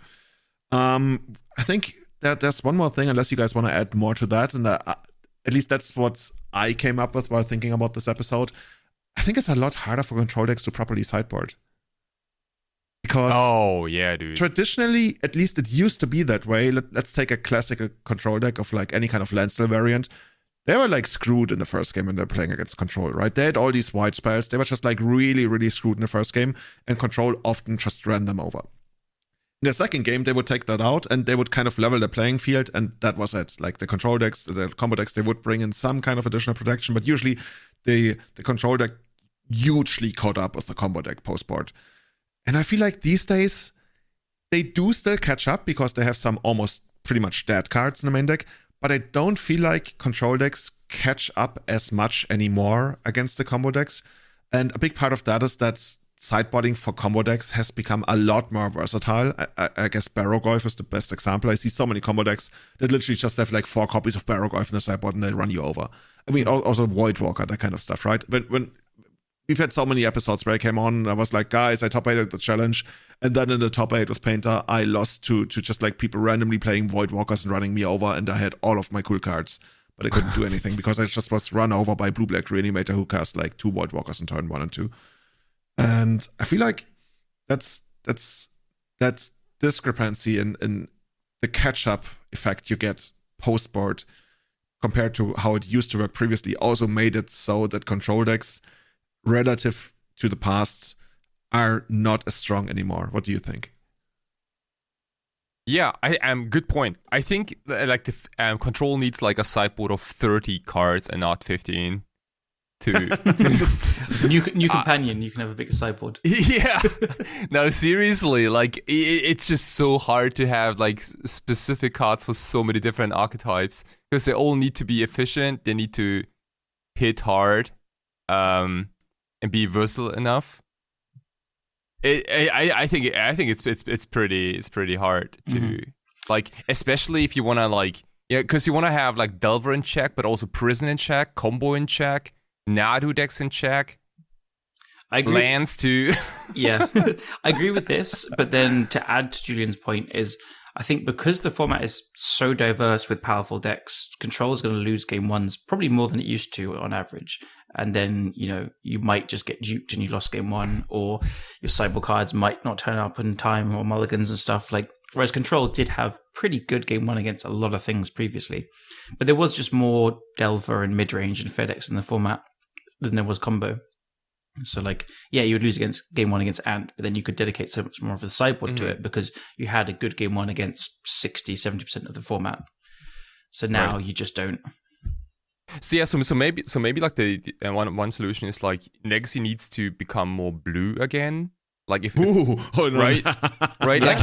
I think that there's one more thing, unless you guys want to add more to that, and at least that's what I came up with while thinking about this episode. I think it's a lot harder for control decks to properly sideboard. Because traditionally, at least it used to be that way. Let's take a classical control deck of like any kind of landstill variant. They were like screwed in the first game when they're playing against control, right? They had all these white spells. They were just like really, really screwed in the first game, and control often just ran them over. In the second game, they would take that out and they would kind of level the playing field, and that was it. Like the control decks, the combo decks, they would bring in some kind of additional protection, but usually the control deck hugely caught up with the combo deck post-board. And I feel like these days, they do still catch up because they have some almost pretty much dead cards in the main deck, but I don't feel like control decks catch up as much anymore against the combo decks. And a big part of that is that sideboarding for combo decks has become a lot more versatile. I guess Barrowgolf is the best example. I see so many combo decks that literally just have like 4 copies of Barrowgolf in the sideboard and they run you over. I mean, also Voidwalker, that kind of stuff, right? When we've had so many episodes where I came on and I was like, guys, I top 8 the challenge, and then in the top 8 with Painter, I lost to just like people randomly playing Voidwalkers and running me over, and I had all of my cool cards, but I couldn't do anything because I just was run over by Blue-Black Reanimator who cast like 2 Voidwalkers in turn 1 and 2. And I feel like that's discrepancy in the catch-up effect you get post-board compared to how it used to work previously also made it so that control decks relative to the past, are not as strong anymore. What do you think? Yeah, good point. I think like the control needs like a sideboard of 30 cards and not 15 to new companion. You can have a bigger sideboard. Yeah. No, seriously, like it's just so hard to have like specific cards for so many different archetypes because they all need to be efficient. They need to hit hard, and be versatile enough. I think it's pretty hard to like, especially if you want to like, because you want to have like Delver in check, but also Prison in check, Combo in check, Nadu decks in check. I agree. Lands too. Yeah, I agree with this. But then to add to Julian's point is, I think because the format is so diverse with powerful decks, Control is going to lose game ones probably more than it used to on average. And then, you might just get duped and you lost game one, or your sideboard cards might not turn up in time, or mulligans and stuff. Like, whereas Control did have pretty good game one against a lot of things previously. But there was just more Delver and mid-range and FedEx in the format than there was combo. So like, yeah, you would lose against game one against Ant, but then you could dedicate so much more of the sideboard to it because you had a good game one against 60-70% of the format. So now you just don't. So yeah, so maybe like the one solution is like Legacy needs to become more blue again. Like if right, like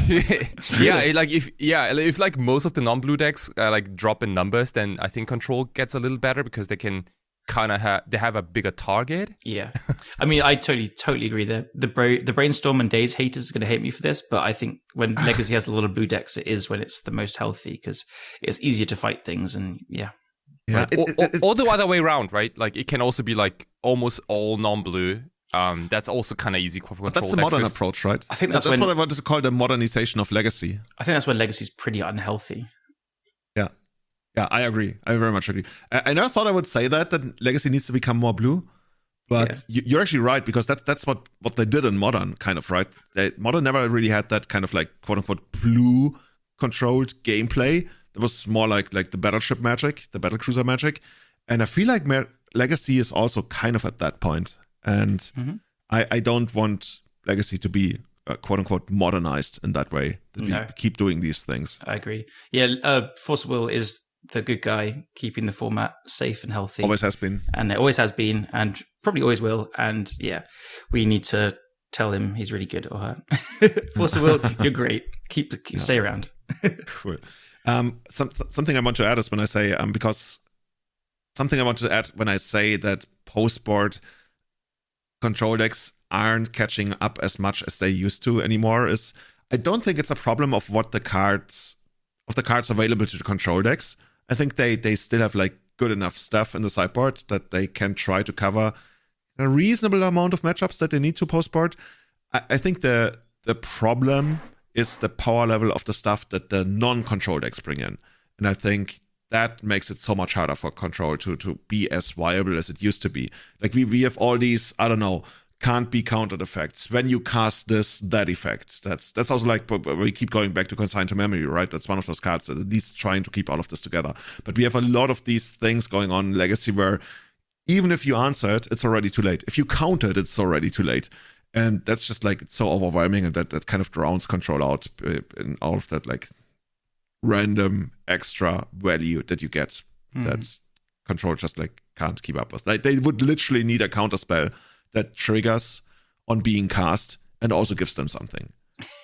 if like most of the non-blue decks like drop in numbers, then I think Control gets a little better because they can kind of have a bigger target. Yeah, I mean, I totally agree there. The Brainstorm and Days haters are going to hate me for this, but I think when Legacy has a lot of blue decks, it is when it's the most healthy because it's easier to fight things and yeah. Right. Or the other way around, right? Like it can also be like almost all non-blue. That's also kind of easy for Control. But that's the modern approach, right? I think that's what I wanted to call the modernization of Legacy. I think that's when Legacy's pretty unhealthy. Yeah, I agree. I very much agree. I never thought I would say that Legacy needs to become more blue, but you're actually right because that's what they did in Modern, kind of, right? Modern never really had that kind of like quote unquote blue controlled gameplay. It was more like the battleship magic, the battlecruiser magic, and I feel like Legacy is also kind of at that point. And I don't want Legacy to be quote unquote modernized in that way. That we keep doing these things. I agree. Yeah, Force of Will is the good guy keeping the format safe and healthy. Always has been. And it always has been and probably always will. And yeah, we need to tell him he's really good or her. Force of Will, you're great. Stay around. Cool. Something I want to add is when I say, because something I want to add when I say that post-board Control decks aren't catching up as much as they used to anymore is I don't think it's a problem of the cards available to the Control decks. I think they still have like good enough stuff in the sideboard that they can try to cover a reasonable amount of matchups that they need to post-board. I think the problem is the power level of the stuff that the non-Control decks bring in. And I think that makes it so much harder for Control to be as viable as it used to be. Like we have all these, I don't know, can't be countered effects. When you cast this, that effect. That's also like, we keep going back to Consign to Memory, right? That's one of those cards that at least trying to keep all of this together. But we have a lot of these things going on in Legacy where even if you answer it, it's already too late. If you counter it, it's already too late. And that's just like, it's so overwhelming, and that kind of drowns Control out in all of that like random extra value that you get that Control just like can't keep up with. Like they would literally need a counter spell that triggers on being cast and also gives them something.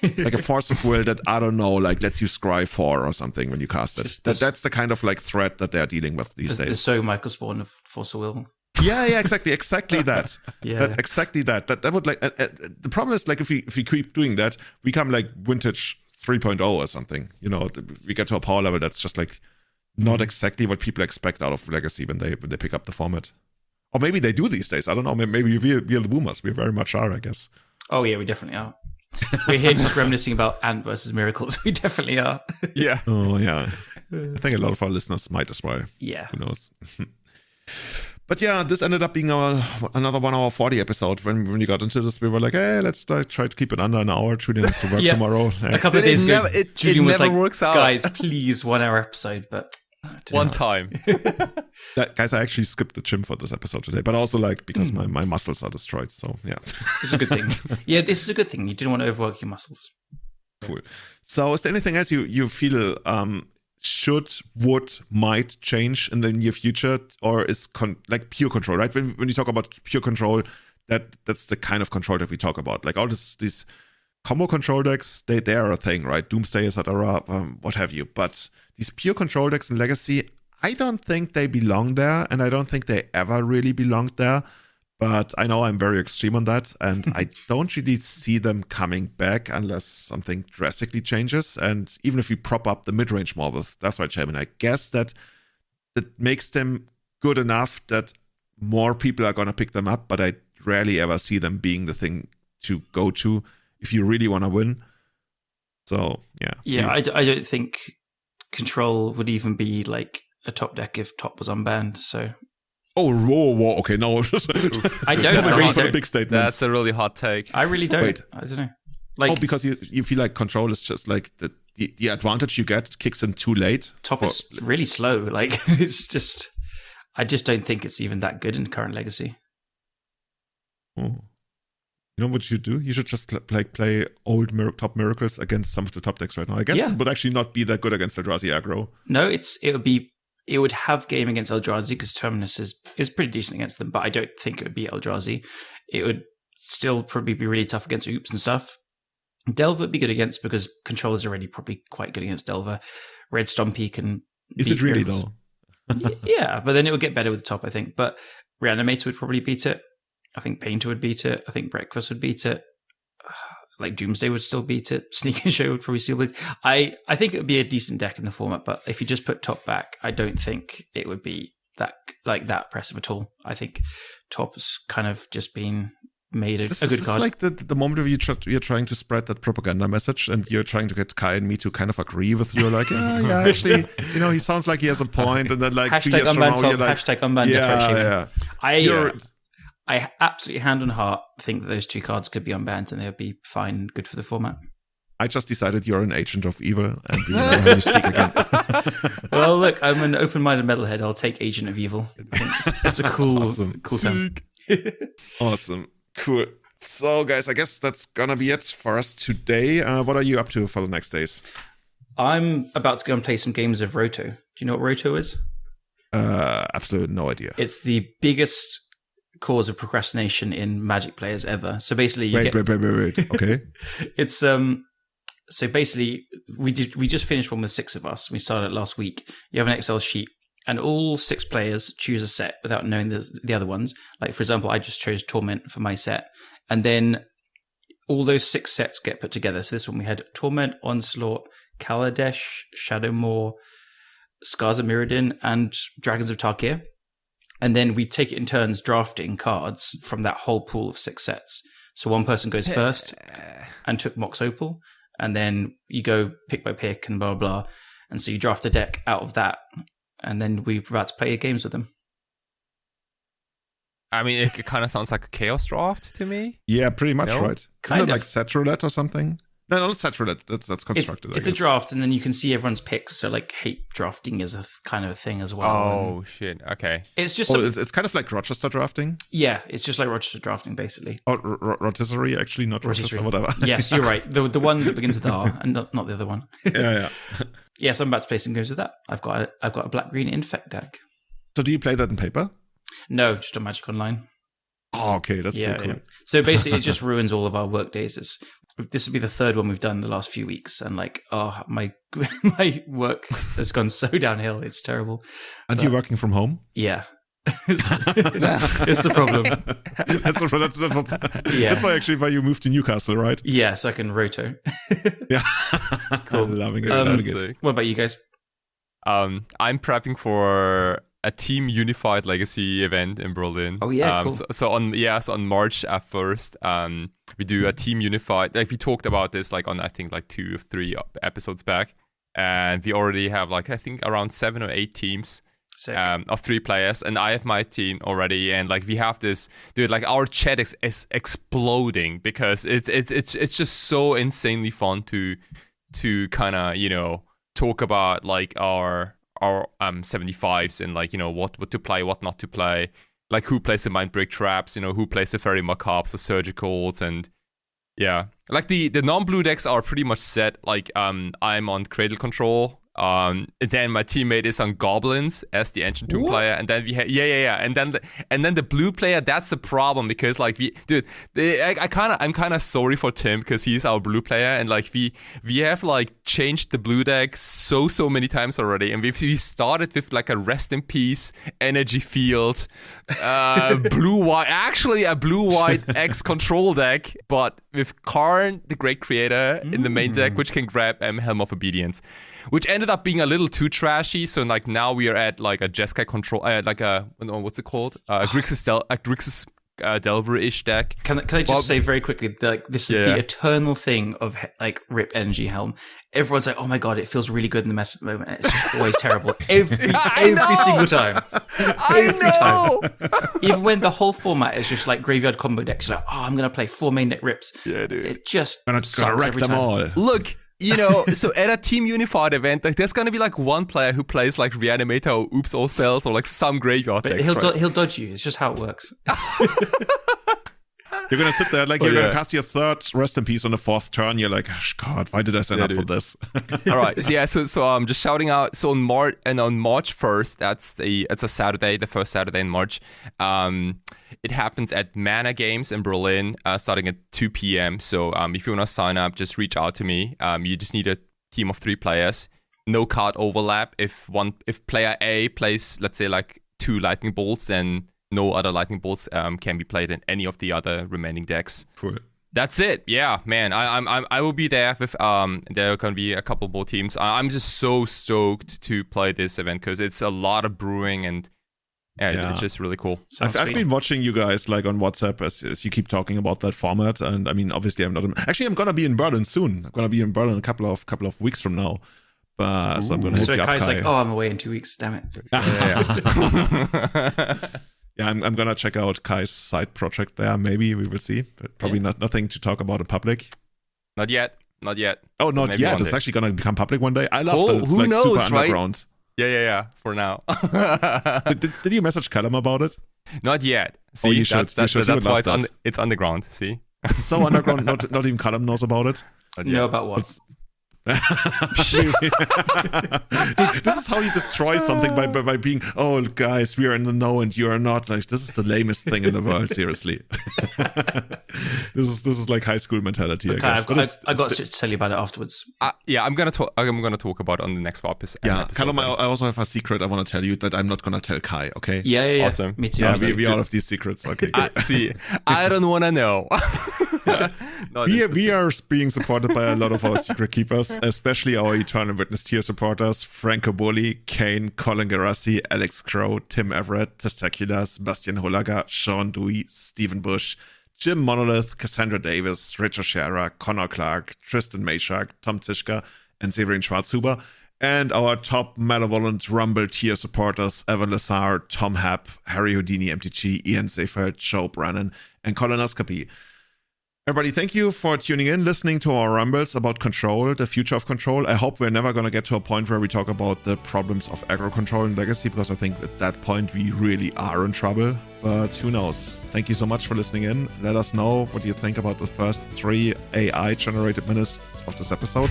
Like a Force of Will that, I don't know, like lets you scry 4 or something when you cast it. That's the kind of like threat that they're dealing with these days. The So Michael Spawn of Force of Will. Yeah, exactly that. Exactly that. That would like the problem is like if we keep doing that, we come like Vintage 3.0 or something. You know, we get to a power level that's just like not exactly what people expect out of Legacy when they pick up the format. Or maybe they do these days. I don't know. Maybe we're the boomers. We very much are, I guess. Oh yeah, we definitely are. We're here just reminiscing about Ant versus Miracles. We definitely are. Yeah. Oh yeah. I think a lot of our listeners might as well. Yeah. Who knows? But yeah, this ended up being another 1 hour 40 episode. When we got into this, we were like, hey, let's try to keep it under an hour. Julian has to work tomorrow. A couple of days ago, Julian was like, works out. guys, please, 1 hour episode. But One time. Guys, I actually skipped the gym for this episode today, but also like because my muscles are destroyed. So yeah, it's a good thing. Yeah, this is a good thing. You didn't want to overwork your muscles. Cool. So is there anything else you feel might change in the near future, or is like pure control, right? When you talk about pure control, that's the kind of control that we talk about. Like all these combo control decks, they are a thing, right? Doomsday, etc., what have you. But these pure control decks in Legacy, I don't think they belong there, and I don't think they ever really belonged there. But I know I'm very extreme on that, and I don't really see them coming back unless something drastically changes. And even if we prop up the mid-range more with Deathrite Shaman, I guess that makes them good enough that more people are going to pick them up, but I rarely ever see them being the thing to go to if you really want to win. So, yeah. Yeah, I don't think Control would even be like a top deck if top was unbanned, so... Oh, whoa, okay, no. I don't. For the big statements. That's a really hot take. I really don't. Wait. I don't know. Like, because you feel like Control is just like the advantage you get kicks in too late. Top is really slow. Like, it's just... I just don't think it's even that good in current Legacy. Oh. You know what you do? You should just play old top miracles against some of the top decks right now. I guess it would actually not be that good against Eldrazi aggro. No, it would have game against Eldrazi because Terminus is pretty decent against them, but I don't think it would be Eldrazi. It would still probably be really tough against Oops and stuff. Delver would be good against because Control is already probably quite good against Delver. Red Stompy can... Is it really though? Yeah, but then it would get better with the top, I think. But Reanimator would probably beat it. I think Painter would beat it. I think Breakfast would beat it. Like Doomsday would still beat it. Sneak and Show would probably still beat it. I think it would be a decent deck in the format, but if you just put top back, I don't think it would be that impressive at all. I think top's kind of just been made a good card. This is like the moment where you're trying to spread that propaganda message and you're trying to get Kai and me to kind of agree with you. Like, yeah, actually, he sounds like he has a point. And then like hashtag 2 years from now, you're like... Hashtag unbanned Yeah. I absolutely hand on heart think that those two cards could be unbanned and they would be fine, good for the format. I just decided you're an agent of evil and we know how you speak again. Well, look, I'm an open-minded metalhead. I'll take Agent of Evil. I think it's a cool term. Awesome. Cool. So, guys, I guess that's gonna be it for us today. What are you up to for the next days? I'm about to go and play some games of Roto. Do you know what Roto is? Absolutely no idea. It's the biggest cause of procrastination in Magic players ever. So basically, wait. Okay. It's so basically we just finished one with 6 of us. We started it last week. You have an Excel sheet, and all 6 players choose a set without knowing the other ones. Like for example, I just chose Torment for my set, and then all those 6 sets get put together. So this one we had Torment, Onslaught, Kaladesh, Shadowmoor, Scars of Mirrodin, and Dragons of Tarkir. And then we take it in turns drafting cards from that whole pool of 6 sets. So one person goes first and took Mox Opal. And then you go pick by pick and blah, blah, blah. And so you draft a deck out of that. And then we're about to play games with them. I mean, it kind of sounds like a chaos draft to me. Yeah, pretty much, right? Kind Isn't it of. like set roulette or something? No, not set roulette. That's constructed. It's a draft, and then you can see everyone's picks. So, like, hate drafting is a kind of a thing as well. Oh, shit. Okay. It's just... it's kind of like Rochester drafting? Yeah, it's just like Rochester drafting, basically. Oh, rotisserie, actually, not Rochester, whatever. Yes, you're right. The one that begins with R, and not the other one. Yeah. Yes, I'm about to play some games with that. I've got a black-green infect deck. So do you play that in paper? No, just on Magic Online. Oh, okay, that's so cool. Yeah. So basically, it just ruins all of our work days. This will be the 3rd one we've done the last few weeks, and like, my work has gone so downhill. It's terrible. And you're working from home? Yeah. It's the problem. That's why you moved to Newcastle, right? Yeah, so I can roto. Yeah. Cool. Loving it. What about you guys? I'm prepping for a Team Unified Legacy event in Berlin. Oh yeah, cool. So on March 1st, we do a Team Unified. Like we talked about this like on I think like 2 or 3 episodes back, and we already have like I think around 7 or 8 teams of 3 players, and I have my team already, and like we have this dude. Like our chat is exploding because it's just so insanely fun to kind of talk about like our our 75s and like, you know, what to play, what not to play, like who plays the mind break traps, you know, who plays the fairy macabres or surgicals, and yeah, like the non-blue decks are pretty much set. Like I'm on Cradle Control. And then my teammate is on Goblins as the Ancient Tomb player, and then we and then the blue player. That's the problem, because like I'm kind of sorry for Tim, because he's our blue player, and like we have like changed the blue deck so many times already, and we started with like a Rest in Peace Energy Field, blue white, actually a blue white X control deck, but with Karn, the Great Creator, in the main deck, which can grab Helm of Obedience, which ended up being a little too trashy. So like now we are at like a Jeskai control, like a what's it called? Grixis Delver-ish deck. Can I just say very quickly, like this is the eternal thing of like Rip Energy Helm. Everyone's like, oh my god, it feels really good in the match at the moment. And it's just always terrible every single time. Every time. Even when the whole format is just like graveyard combo decks, like, oh, I'm gonna play 4 main deck Rips. Yeah, dude. It just sucks every time. All. Look. You know, so at a Team Unified event, like there's gonna be like one player who plays like Reanimator or Oops All Spells or like some graveyard decks. He'll dodge you. It's just how it works. You're gonna sit there like you're gonna cast your 3rd Rest in Peace on the 4th turn. You're like, oh, God, why did I sign up for this? All right, so I'm just shouting out. So on March 1st, it's a Saturday, the first Saturday in March. It happens at Mana Games in Berlin, starting at 2 p.m. So if you want to sign up, just reach out to me. You just need a team of 3 players. No card overlap. If player A plays, let's say, like 2 lightning bolts, then no other lightning bolts can be played in any of the other remaining decks. Cool. That's it. Yeah, man. I will be there with there are gonna be a couple more teams. I'm just so stoked to play this event, because it's a lot of brewing, and it's just really cool. I've been watching you guys like on WhatsApp as you keep talking about that format, and I mean, obviously, I'm gonna be in Berlin soon. I'm gonna be in Berlin a couple of weeks from now. So I'm gonna hit you up, Kai's Kai. like, oh, I'm away in 2 weeks. Damn it. Yeah, I'm gonna check out Kai's side project there. Maybe we will see, but probably nothing to talk about in public. Not yet. Oh, not yet. It's actually gonna become public one day. I love that. It's like knows, super underground. Yeah. For now. Did you message Callum about it? Not yet. See, you should. That's why it's underground. See, it's so underground. Not even Callum knows about it. Know about what? Dude, this is how you destroy something by being, oh guys, we are in the know and you are not. Like, this is the lamest thing in the world. Seriously. This is like high school mentality. Okay, I guess. I got to tell you about it afterwards. I'm gonna talk about it on the next episode. Yeah, Callum, I also have a secret I want to tell you that I'm not gonna tell Kai. Okay. Yeah. Awesome. Me too. Yeah, we all have these secrets. Okay. See, I don't want to know. We are being supported by a lot of our secret keepers, especially our Eternal Witness tier supporters: Franco Bulli, Kane, Colin Garassi, Alex Crow, Tim Everett, Testacular, Sebastian Holaga, Sean Dewey, Stephen Bush, Jim Monolith, Cassandra Davis, Richard Scherer, Connor Clark, Tristan Mayshak, Tom Tischka, and Severin Schwarzhuber. And our top Malevolent Rumble tier supporters: Evan Lazar, Tom Happ, Harry Houdini MTG, Ian Seifeld, Joe Brannon, and Colonoscopy. Everybody, thank you for tuning in, listening to our rumbles about Control, the future of Control. I hope we're never going to get to a point where we talk about the problems of aggro control in Legacy, because I think at that point we really are in trouble. But who knows? Thank you so much for listening in. Let us know what you think about the first 3 AI-generated minutes of this episode.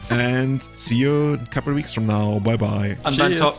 And see you in a couple of weeks from now. Bye-bye. Unbound top.